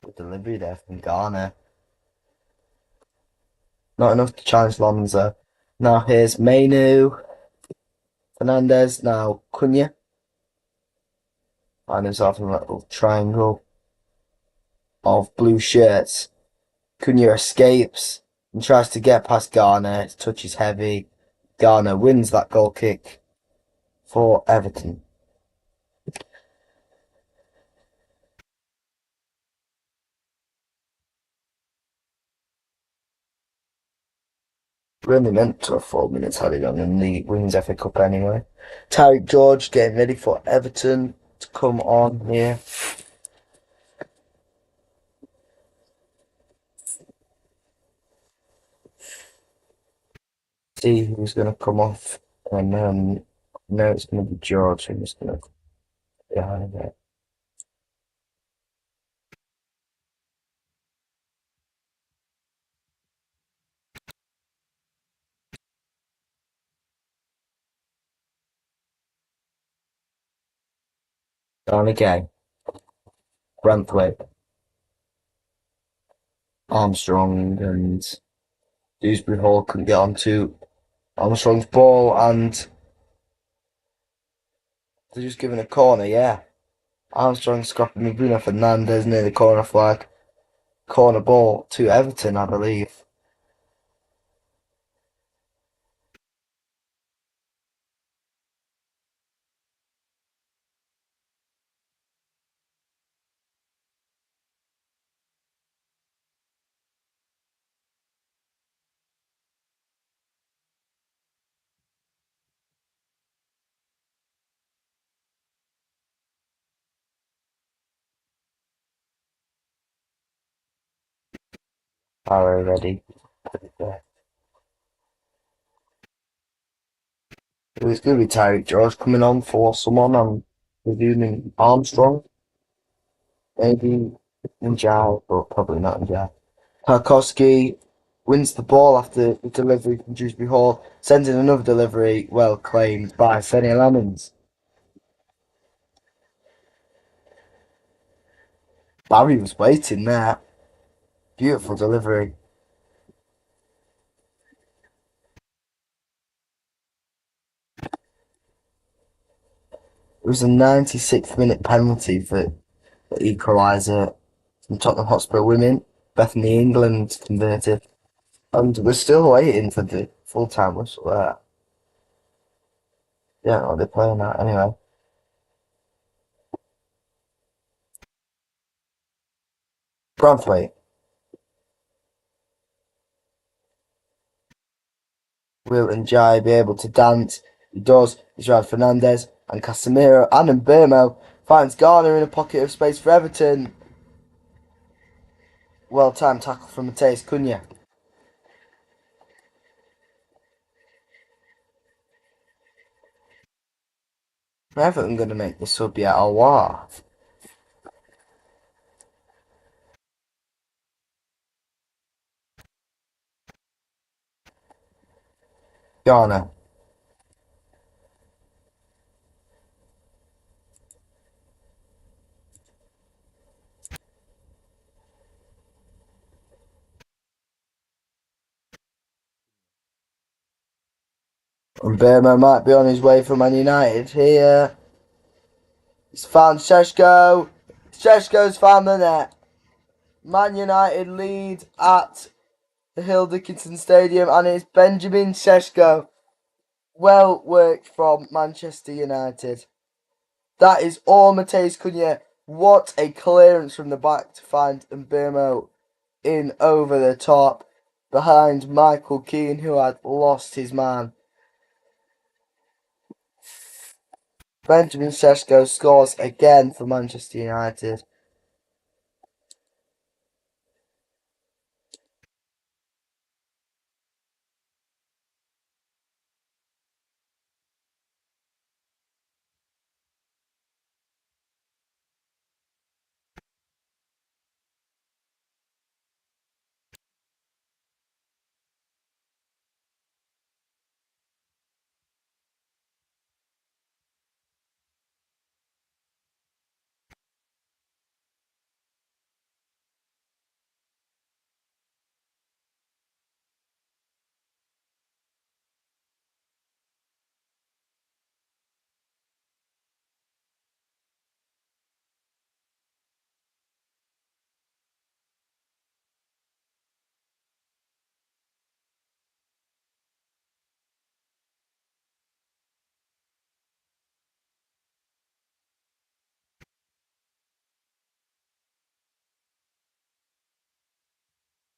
Good delivery there from Garner. Not enough to challenge Lonzo. Now here's Mainu. Fernandez. Now Cunha. Find himself in a little triangle of blue shirts. Cunha escapes and tries to get past Garner. His touch is heavy. Garner wins that goal kick for Everton. We're only meant to have 4 minutes added on in the Women's FA Cup anyway. Tariq George getting ready for Everton to come on here. See who's going to come off. And no, it's going to be George who's going to behind it. On again. Branthwaite, Armstrong, and Dewsbury Hall couldn't get onto Armstrong's ball, and they're just giving a corner, yeah. Armstrong scrapping with Bruno Fernandes near the corner flag. Corner ball to Everton, I believe. Harrow ready. It was going to be Tyreek George coming on for someone. I'm presuming Armstrong. Maybe Njai, but probably not Njai. Tarkowski wins the ball after the delivery from Dewsbury Hall, sends in another delivery, well claimed by Fenny Lemons. Barry was waiting there. Beautiful delivery. It was a 96th minute penalty for the equaliser from Tottenham Hotspur women. Bethany England converted. And we're still waiting for the full time whistle there. Yeah, what they're playing at anyway. Branthwaite. Will and Jai be able to dance? He does. Israel Fernandez and Casemiro and Mbeumo finds Garner in a pocket of space for Everton. Well timed tackle from Mateus Cunha. Everton going to make the sub yet or what? Garner. And Mbeumo might be on his way for Man United here. He's found Šeško. Šeško's found the net. Man United lead at the Hill Dickinson Stadium, and it's Benjamin Šeško. Well worked from Manchester United. That is all Mateus Cunha. What a clearance from the back to find Mbeumo in over the top behind Michael Keane, who had lost his man. Benjamin Šeško scores again for Manchester United.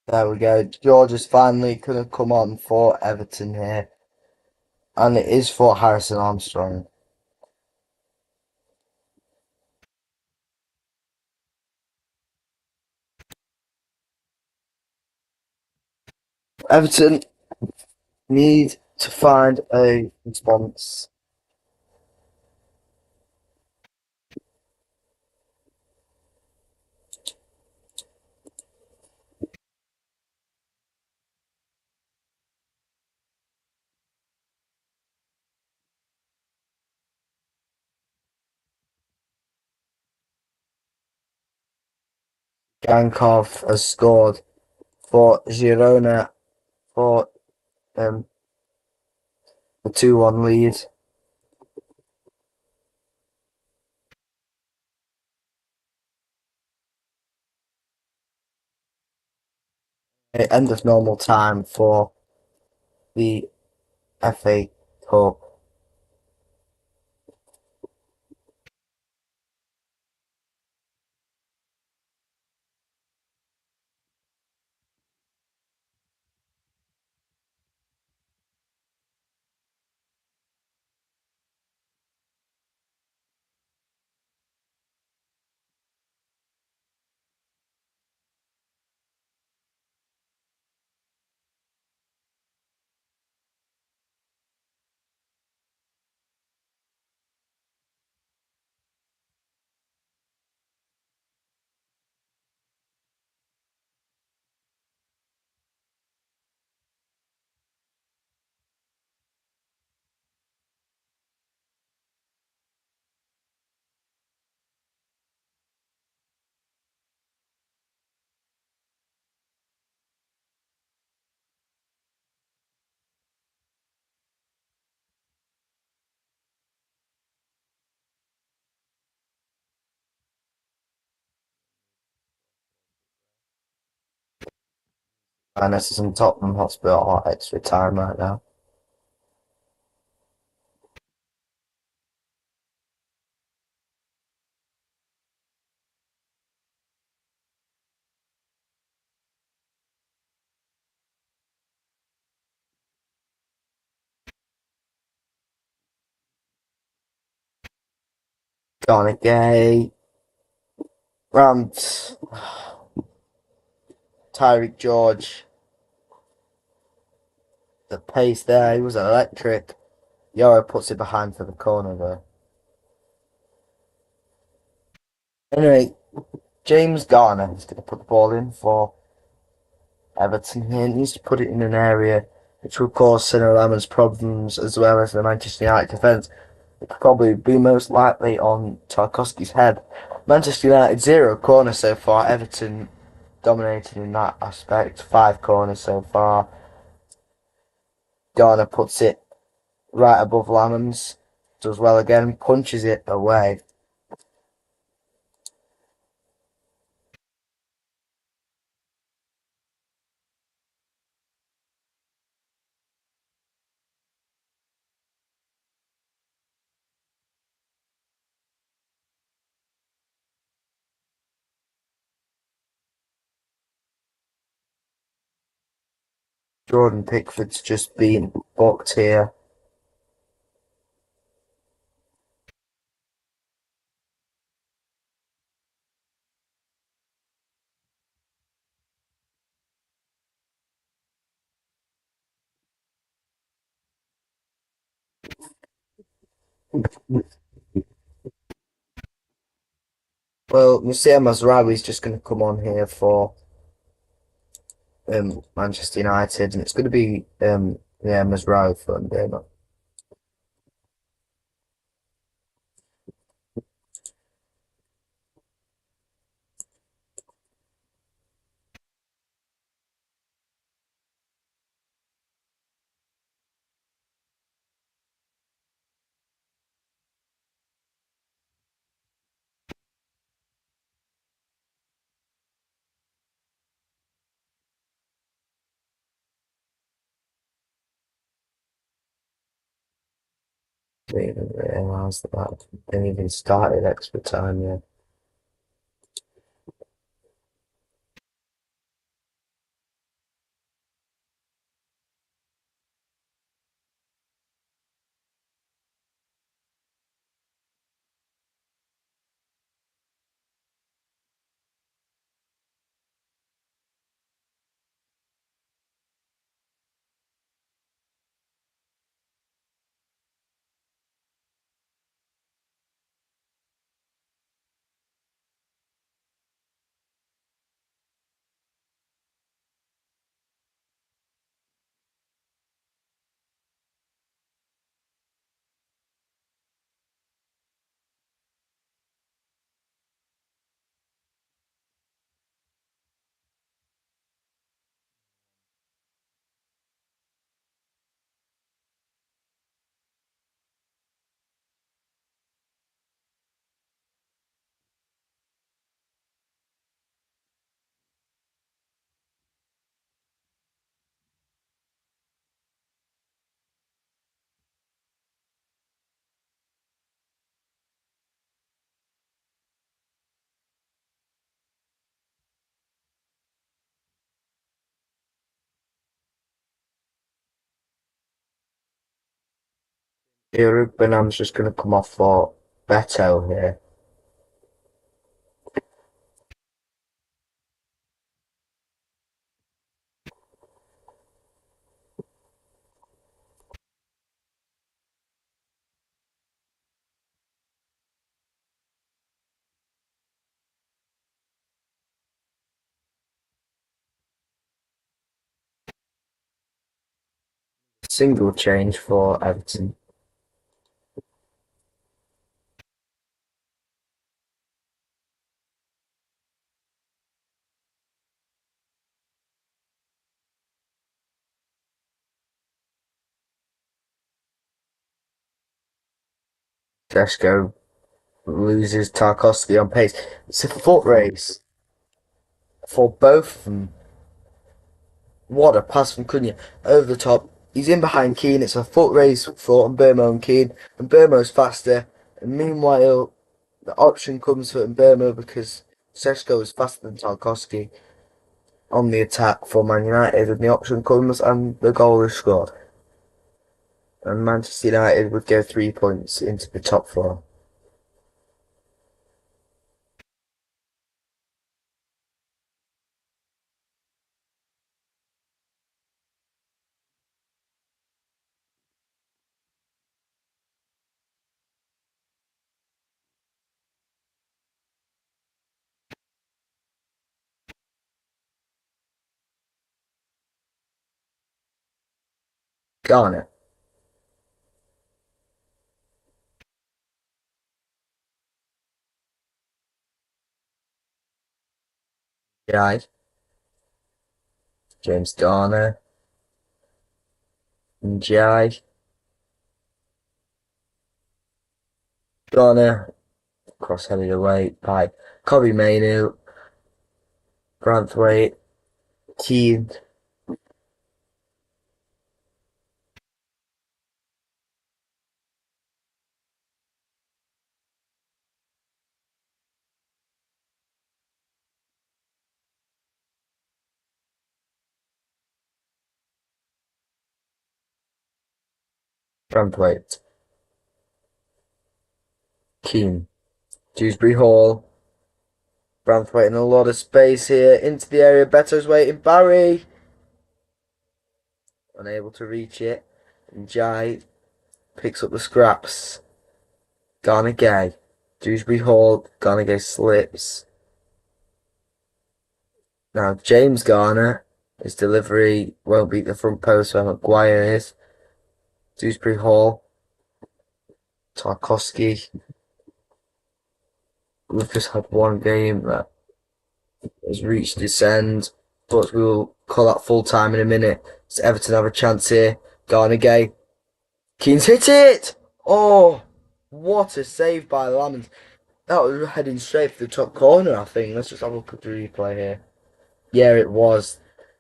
There we go. George is finally going to come on for Everton here. And it is for Harrison Armstrong. Everton need to find a response. Gankov has scored for Girona for the 2-1 lead. End of normal time for the FA Cup. And this is in Tottenham Hospital at extra time right now. Gonna Gay, Rant, Tyreek George, the pace there, he was electric. Yoro puts it behind for the corner there. Anyway, James Garner is going to put the ball in for Everton here. He needs to put it in an area which will cause Cinnamons problems as well as the Manchester United defence. It could probably be most likely on Tarkowski's head. Manchester United 0 corners so far. Everton dominated in that aspect. 5 corners so far. Garner puts it right above Lamans. Does well again. Punches it away. Jordan Pickford's just been booked here. Well, Musa Mazraoui's just going to come on here for Manchester United, and it's going to be Mazraoui for him. Didn't even realise that didn't even started extra time yet. Benham's just going to come off for Beto here. Single change for Everton. Desko loses Tarkowski on pace. It's a foot race for both of them. What a pass from Cunha over the top. He's in behind Keane. It's a foot race for Mbeumo and Keane. And Mbeumo's faster. And meanwhile, the option comes for Mbeumo because Šeško is faster than Tarkowski on the attack for Man United. And the option comes and the goal is scored. And Manchester United would go 3 points into the top four. Garner. Jai. James Garner. Jai. Garner. Cross-headed away by Kobbie Mainoo. Branthwaite. Keane. Branthwaite. Keane. Dewsbury Hall. Branthwaite in a lot of space here. Into the area. Beto's waiting. Barry. Unable to reach it. And Jai picks up the scraps. Garner Gay. Dewsbury Hall. Garner Gay slips. Now James Garner. His delivery won't beat the front post where Maguire is. Dewsbury Hall. Tarkowski. We've just had one game that has reached its end, but we'll call that full time in a minute. Does Everton have a chance here? Garner Gay. Keane's hit it! Oh, what a save by Lamons. That was heading straight for the top corner, I think. Let's just have a look at the replay here. Yeah, it was.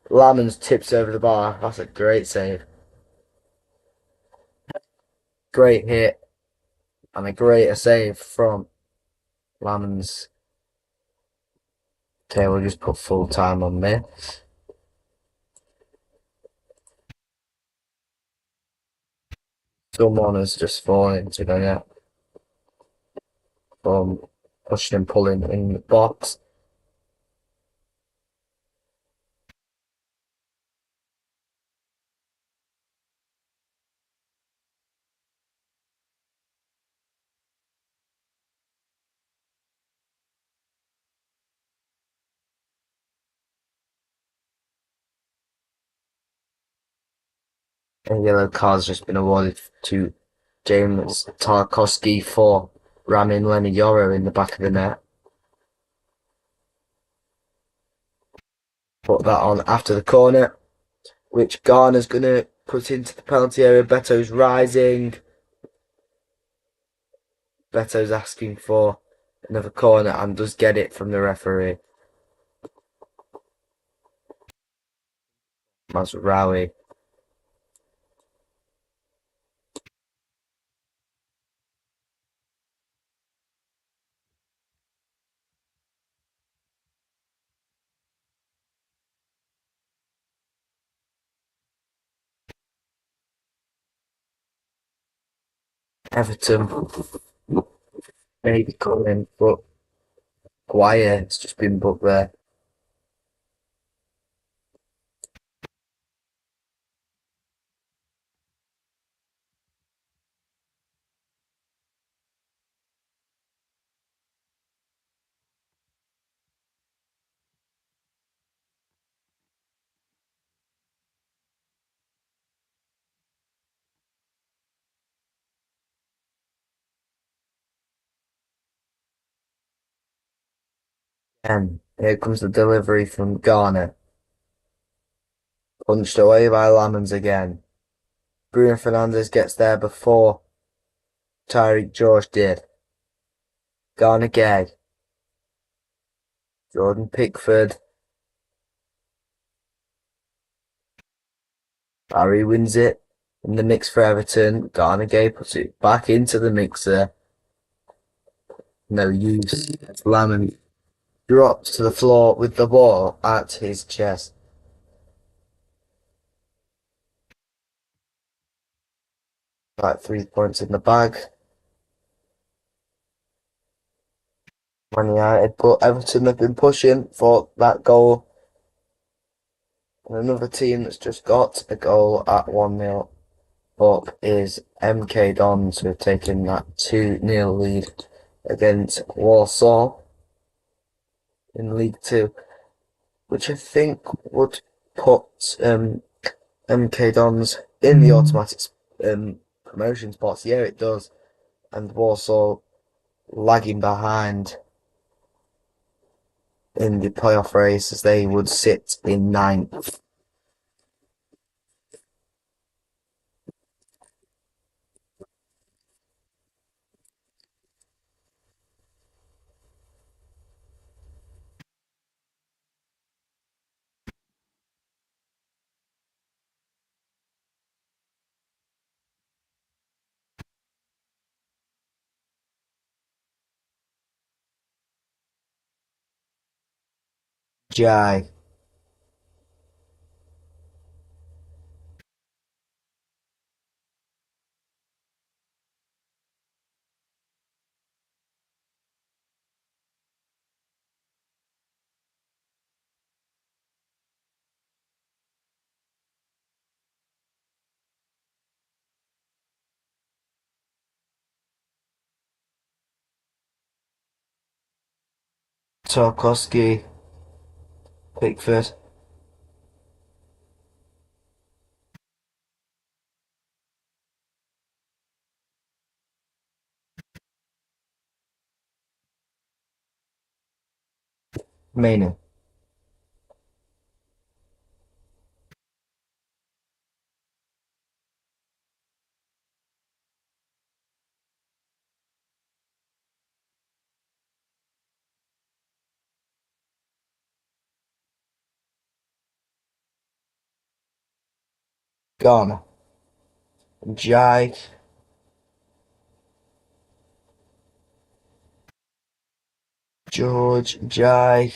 Lamons tips over the bar. That's a great save. Great hit. And a greater save from Lamons. Okay, we'll just put full time on this. Someone has just fallen into the net from pushing and pulling in the box. A yellow card's just been awarded to James Tarkowski for ramming Lenny Yoro in the back of the net. Put that on after the corner, which Garner's going to put into the penalty area. Beto's rising. Beto's asking for another corner and does get it from the referee. Mazraoui. Everton maybe coming, but Guire has just been booked there. And here comes the delivery from Garner. Punched away by Lamons again. Bruno Fernandes gets there before Tyreek George did. Garner Gay. Jordan Pickford. Barry wins it in the mix for Everton. Garnegay puts it back into the mixer. No use. Lamon drops to the floor with the ball at his chest. Like 3 points in the bag. Man United, but Everton have been pushing for that goal. And another team that's just got a goal at 1-0 up is MK Dons, who have taken that 2-0 lead against Warsaw in League Two, which I think would put MK Dons in the automatic promotion spots. Yeah, it does. And Warsaw lagging behind in the playoff race as they would sit in ninth. Jai, Tarkowski, Pickford, Mainu. Ghana. Jai, George, Jai,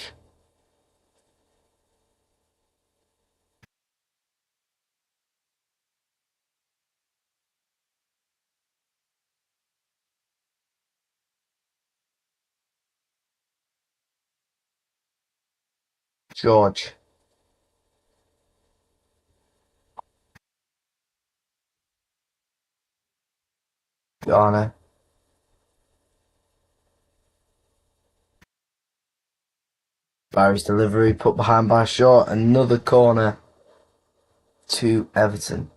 George, Ghana. Barry's delivery put behind by Shaw. Another corner to Everton.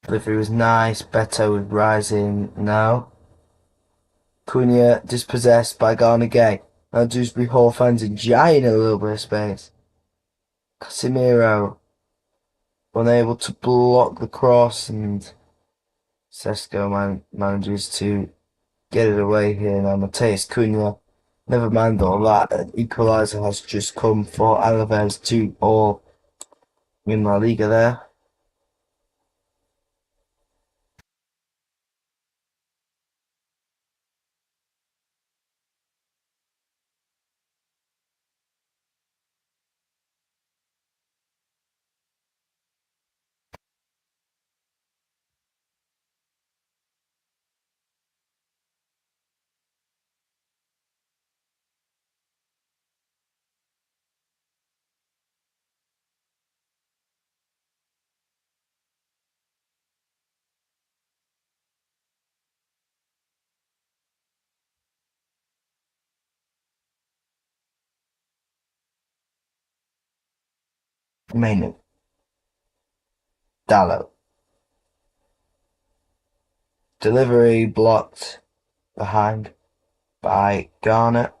Delivery was nice. Beto was rising now. Cunha dispossessed by Garnegay. Now Dewsbury Hall finds a giant in a little bit of space. Casemiro unable to block the cross, and Sesko manages to get it away here. Now Mateus Cunha, never mind all that, an equaliser has just come for Alaves 2-2 in La Liga there. Mainu, Dallo. Delivery blocked behind. by Garner.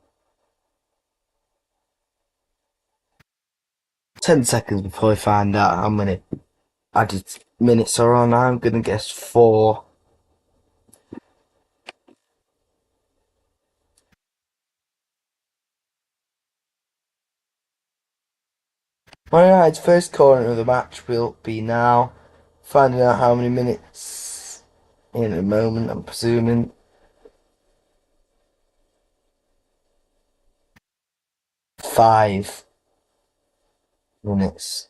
10 seconds before we find out how many added minutes are on. I'm going to guess 4. Man United's first corner of the match will be now. Finding out how many minutes in a moment, I'm presuming. 5 minutes.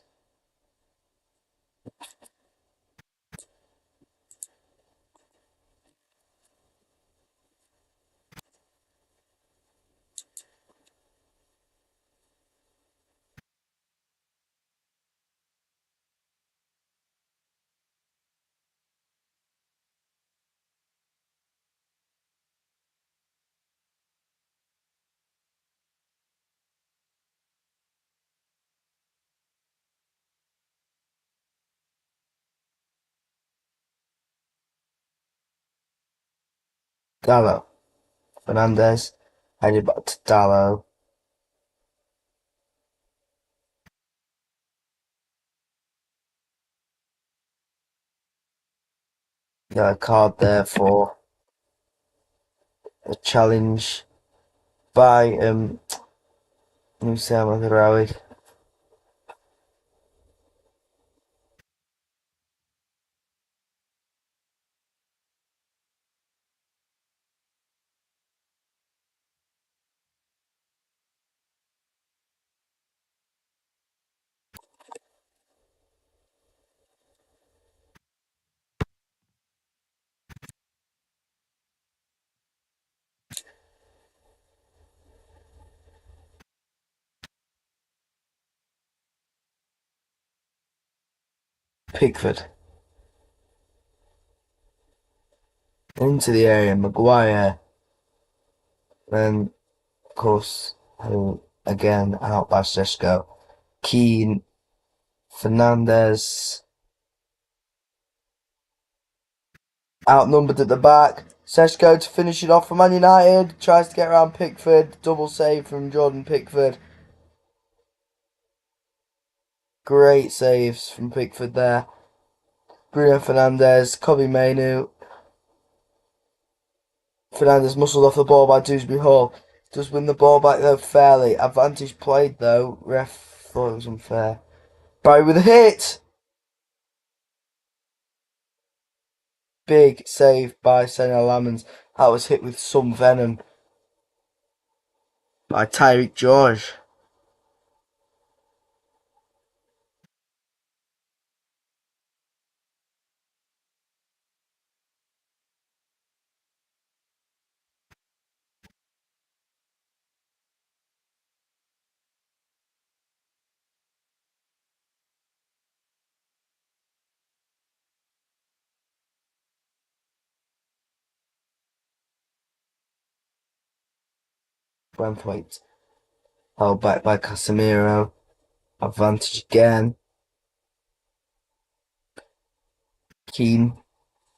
Dallo. Fernandez. Headed back to Dallo. Got a card there for a challenge by Musa Mazraoui. Pickford. Into the area, Maguire. Then, of course, again out by Šeško. Keane. Fernandez. Outnumbered at the back. Šeško to finish it off for Man United. Tries to get around Pickford. Double save from Jordan Pickford. Great saves from Pickford there. Bruno Fernandes, Kobe Mainu. Fernandes muscled off the ball by Dewsbury Hall. Does win the ball back though fairly. Advantage played though. Ref thought it was unfair. Barry with a hit. Big save by Senna Lamans. That was hit with some venom by Tyreek George. Brentwaite held back by Casemiro. Advantage again. Keane.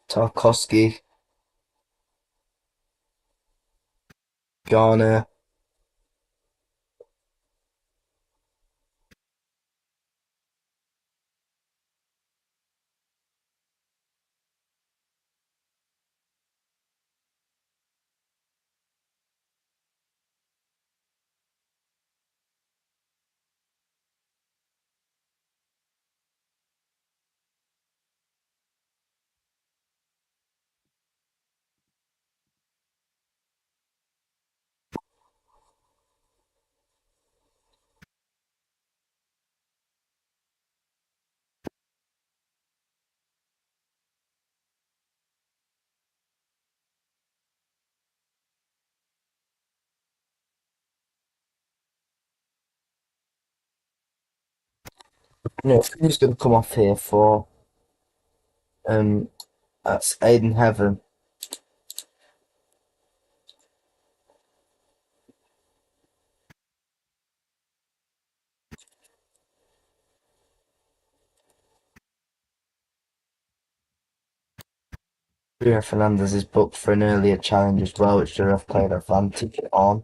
Tarkowski. Garner. No, who's going to come off here for? That's Aiden Heaven. Bruno Fernandes is booked for an earlier challenge as well, which should have played advantage on.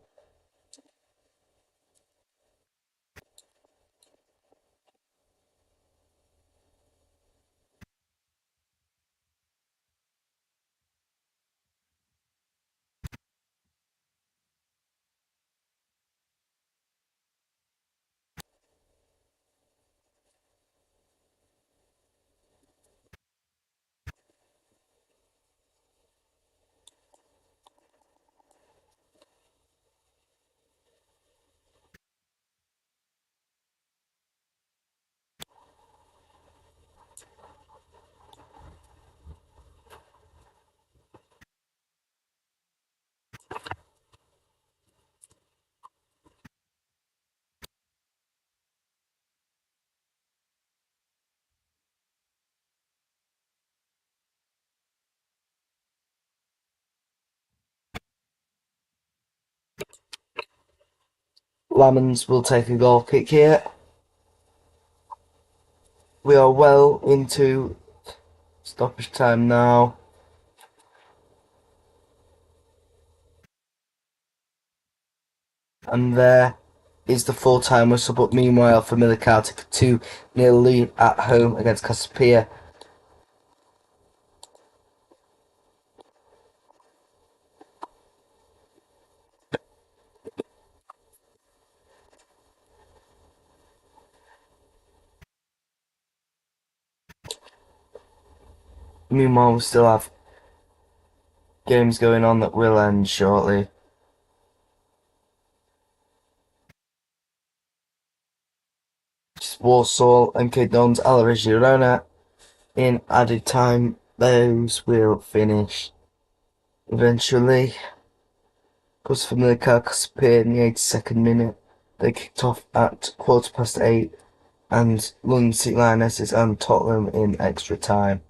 Lamans will take a goal kick here. We are well into stoppage time now. And there is the full-time whistle, but meanwhile Famalicão took a 2-0 lead at home against Casapia. Meanwhile, we still have games going on that will end shortly. Warsaw and Dons Alaves Girona. In added time, those will finish eventually. Goes from the Casapia in the 82nd minute. They kicked off at 8:15, and London City Lionesses and Tottenham in extra time.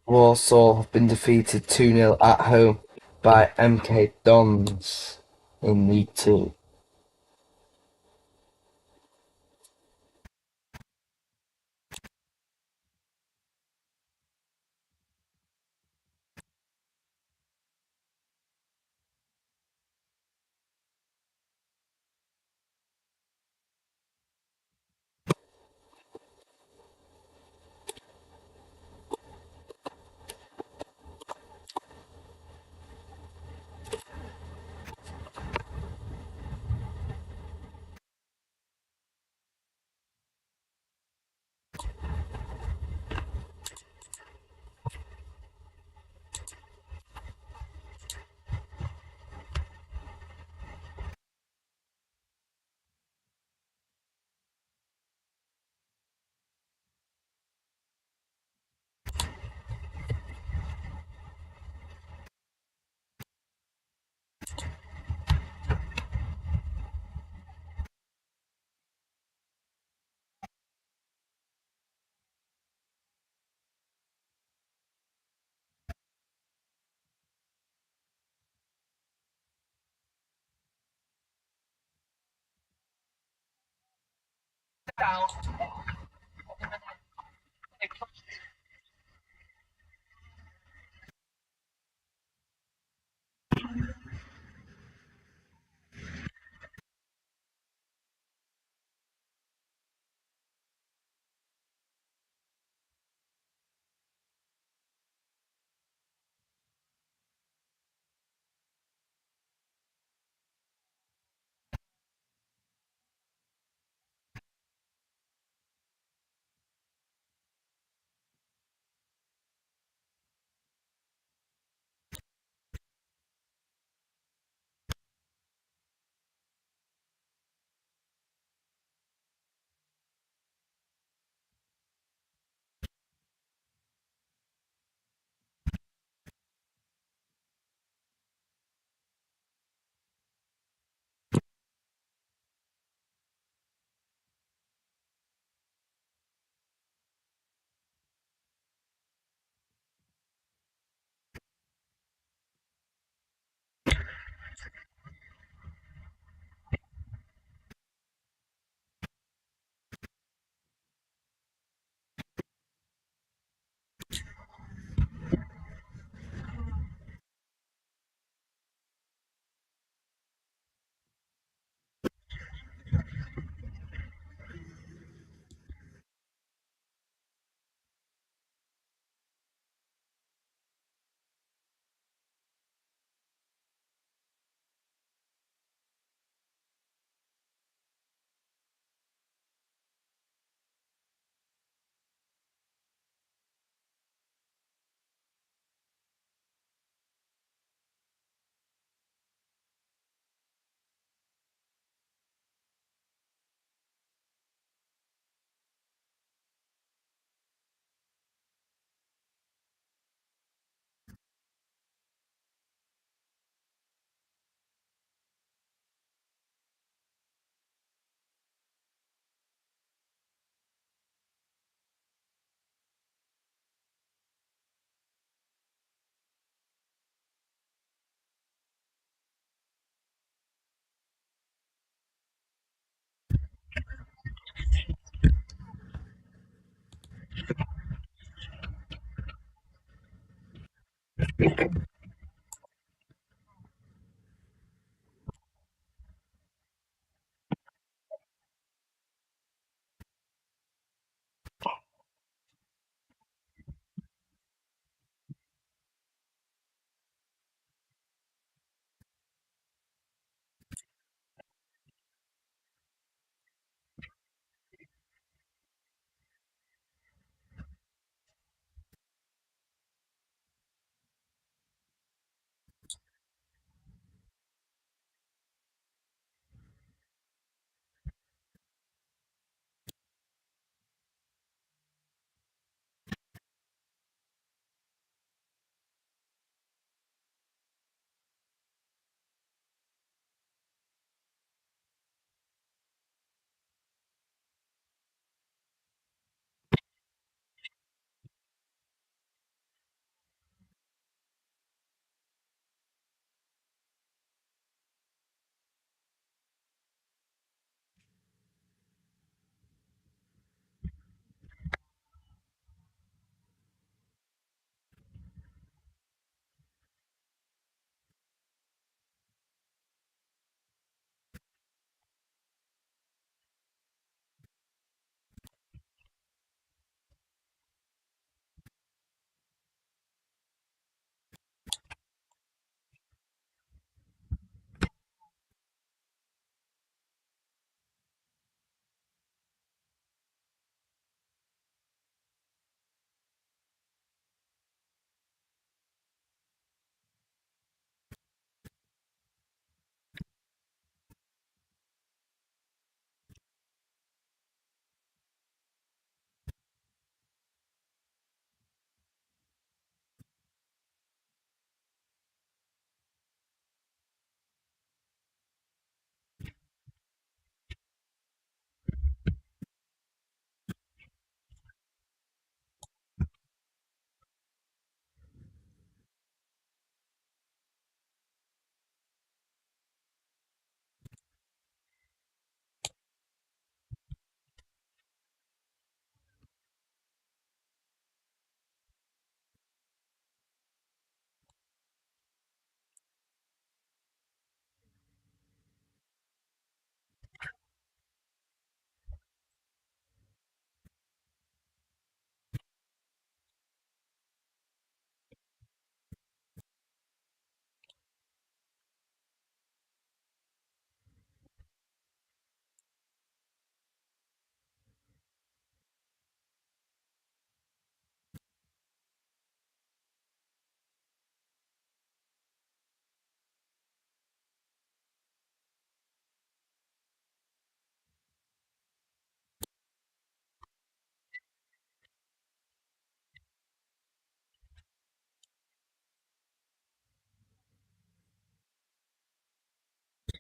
Warsaw have been defeated 2-0 at home by MK Dons in League Two.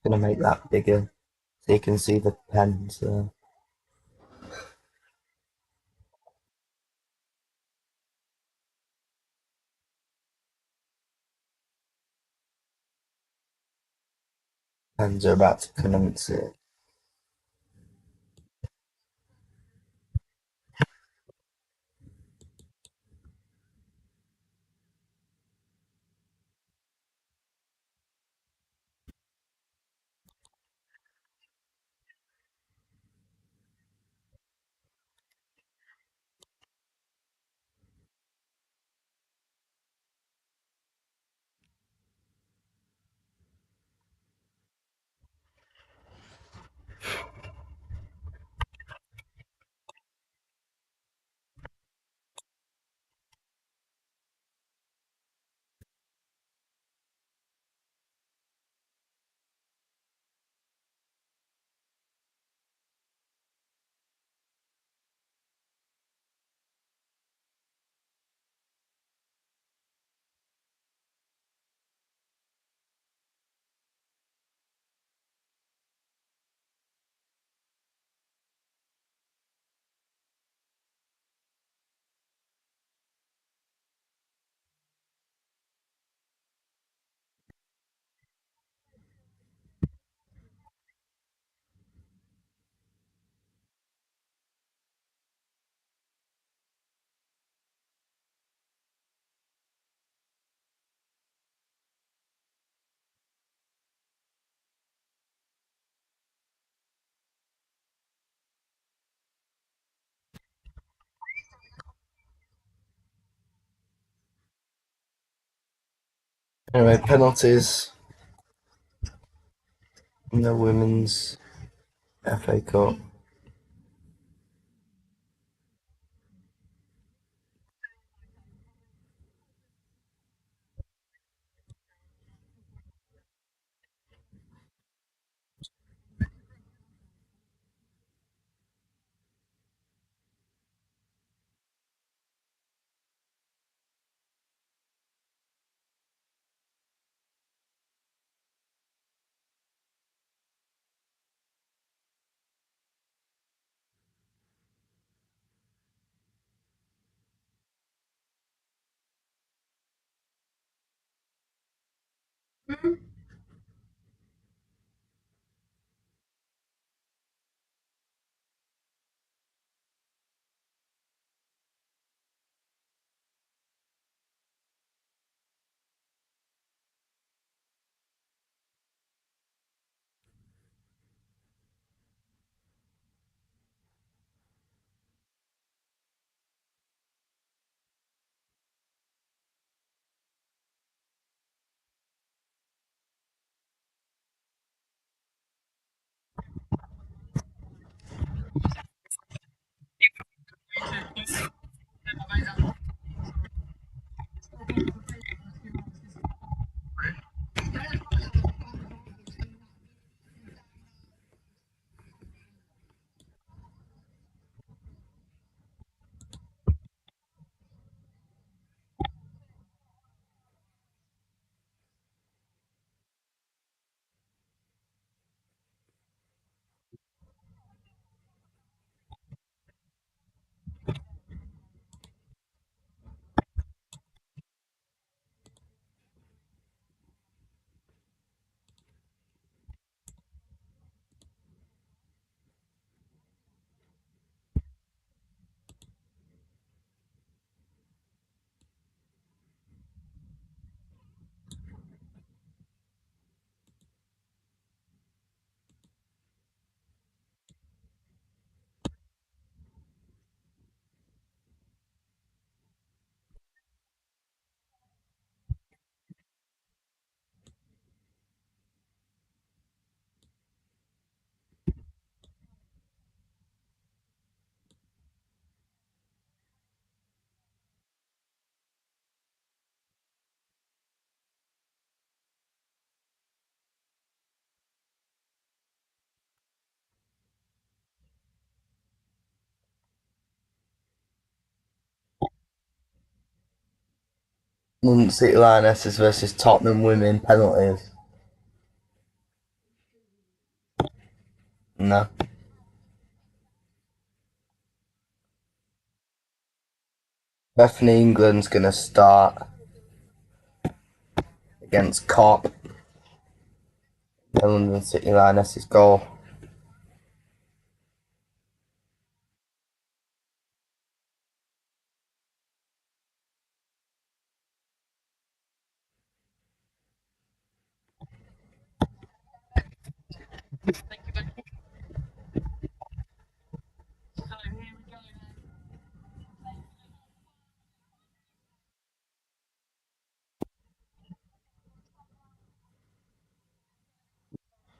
Gonna make that bigger so you can see the pens. Pens are about to commence it. Anyway, penalties in the Women's FA Cup. London City Lionesses versus Tottenham Women penalties. No. Bethany England's gonna start against Cop. The London City Lionesses goal.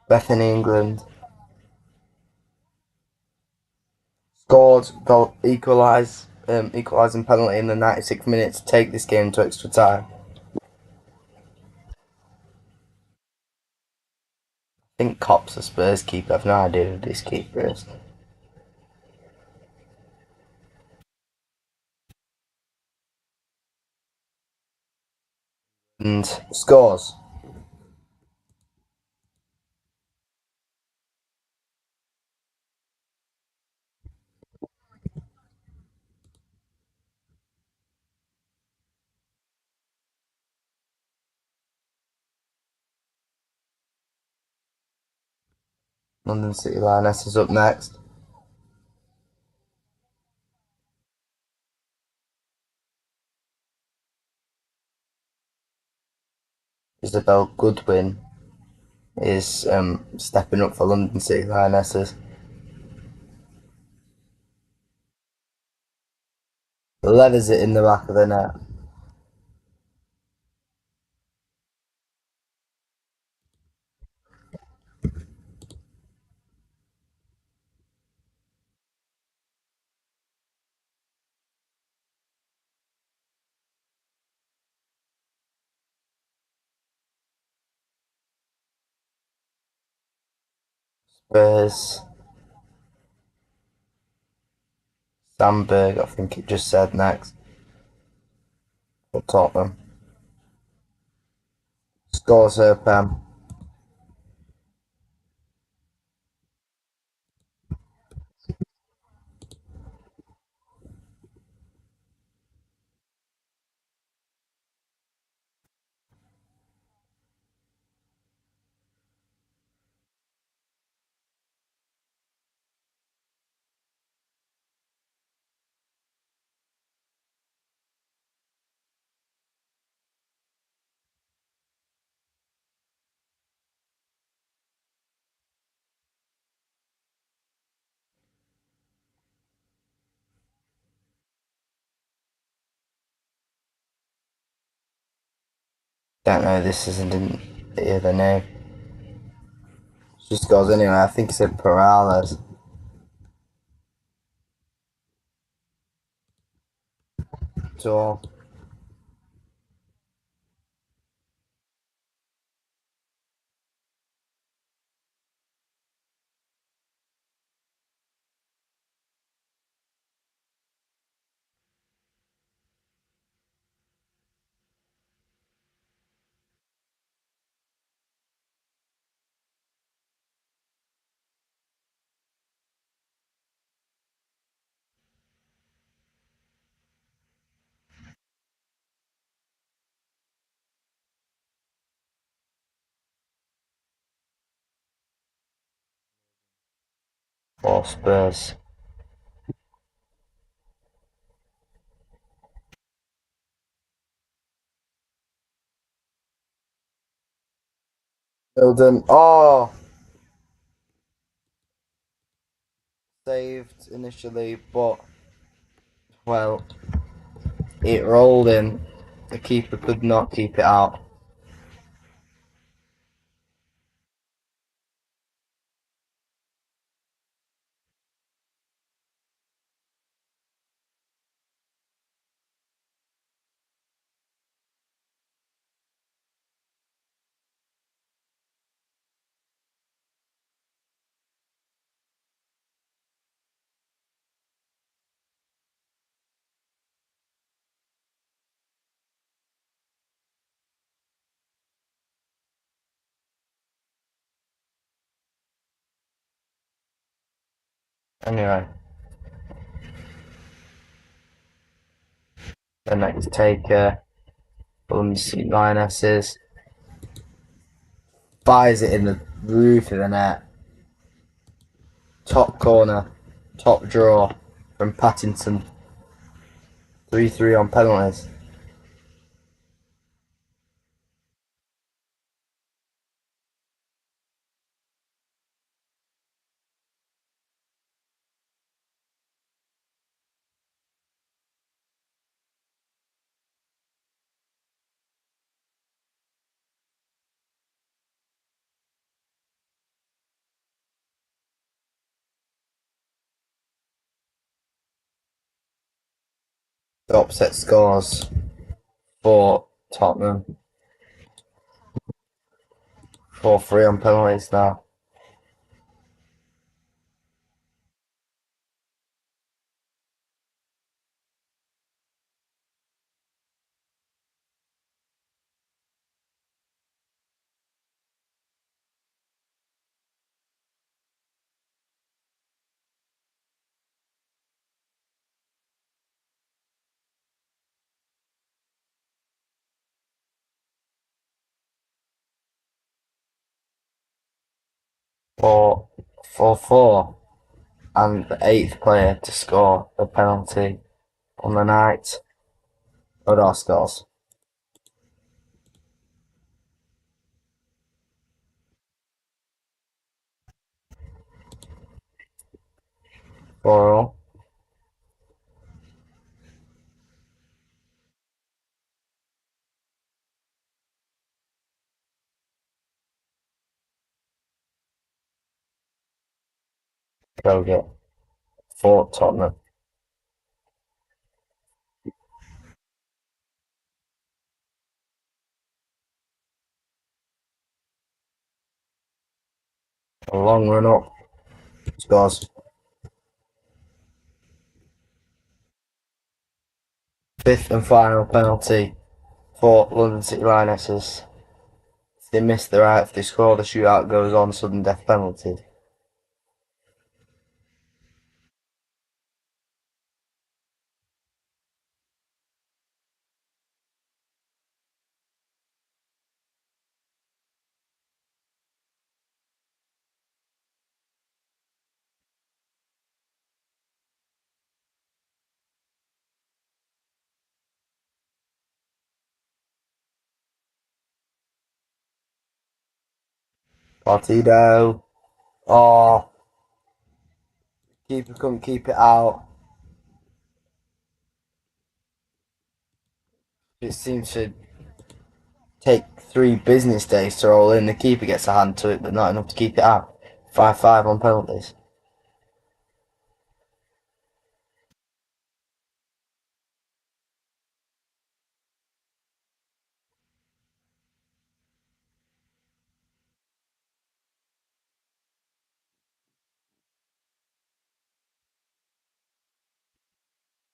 Bethany England scored the equalising penalty in the 96th minute to take this game to extra time. I think Cop's a Spurs keeper. I've no idea who this keeper is. And scores. London City Lionesses up next. Isabel Goodwin is stepping up for London City Lionesses. Leathers it in the back of the net. Spurs, Sandberg, I think it just said next for Tottenham. Scores her Pam. Don't know, this isn't the name. She scores anyway, I think it said Perales. So, for Spurs. Wilden, oh! Saved initially, but, well, it rolled in. The keeper could not keep it out. Anyway, the next taker, Lionesses, fires it in the roof of the net. Top corner, top draw from Pattinson. 3-3 on penalties. The upset scores for Tottenham. 4-3 on penalties now. For 4-4. And the eighth player to score the penalty on the night. Odor scores. 4-all. Go get for Tottenham. A long run up. Scores. Fifth and final penalty for London City Lionesses. If they miss the right, if they score, the shootout goes on, sudden death penalty. Partido. Oh, keeper couldn't keep it out. It seems to take 3 business days to roll in. The keeper gets a hand to it, but not enough to keep it out. 5-5 on penalties.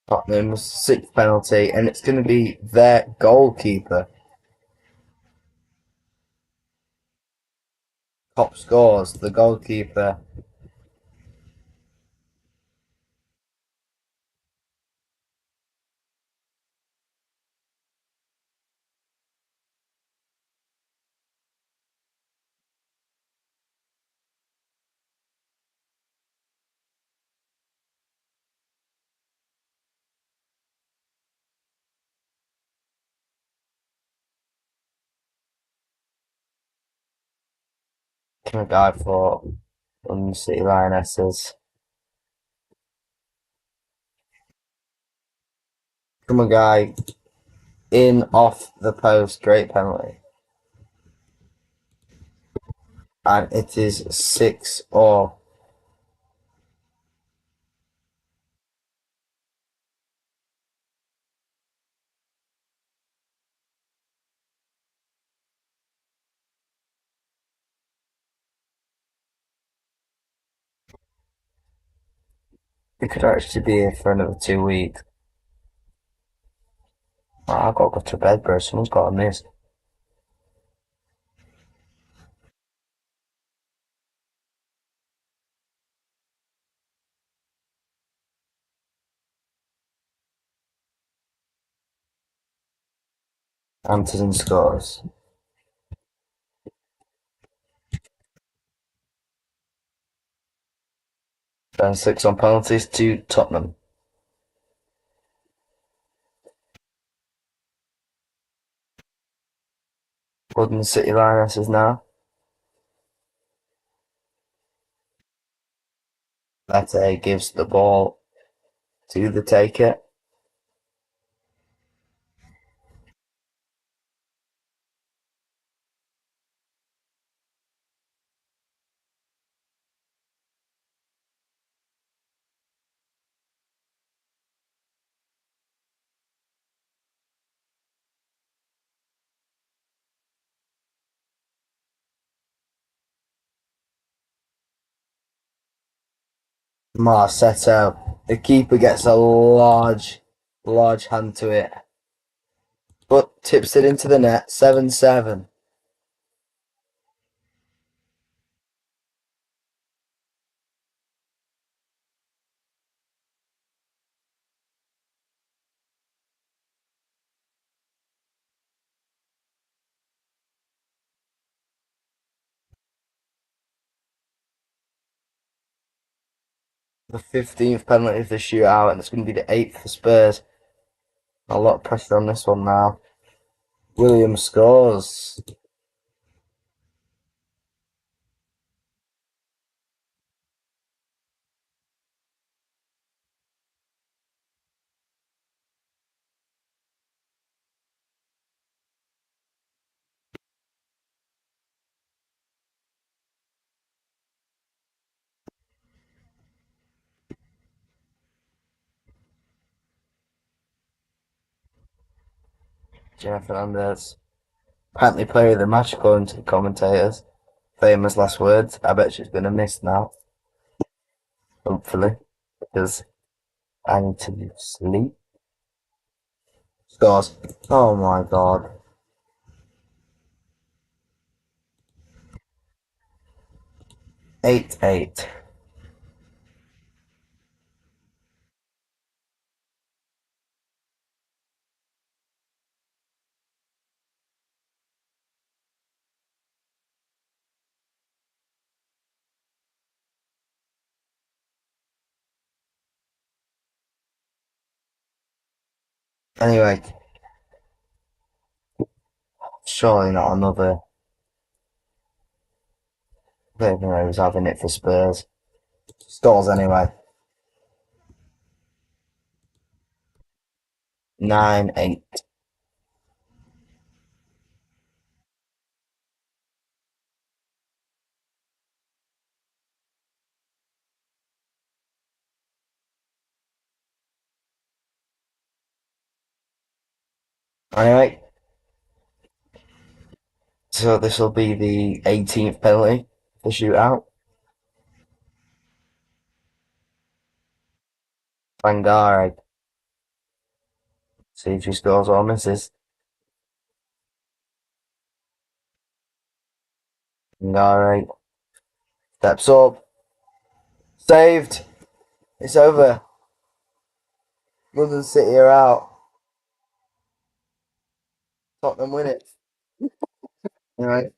Tottenham's 6th penalty, and it's going to be their goalkeeper. Top scores, the goalkeeper. Can a guy for London City Lionesses. From a guy in off the post, great penalty. And it is 6-all. We could actually be here for another 2 weeks. I've got to go to bed, bro. Someone's got to miss. Anderson scores. Then 6 on penalties to Tottenham. London City Lionesses now. Lete gives the ball to the taker. Marsetto. The keeper gets a large hand to it, but tips it into the net. 7-7. The 15th penalty of the shootout, and it's going to be the 8th for Spurs. A lot of pressure on this one now. Williams scores. Jenna Fernandez. Apparently player of the match according to the commentators. Famous last words. I bet she's going to miss now. hopefully, because I need to sleep. Scores. Oh my god. 8-8. Anyway, surely not another. I don't even know who's having it for Spurs. Scores anyway. 9-8. Anyway, so this will be the 18th penalty for shootout. Bangare. See if she scores or misses. Bangare steps up. Saved. It's over. London City are out. Tottenham win it. Anyway,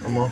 come on.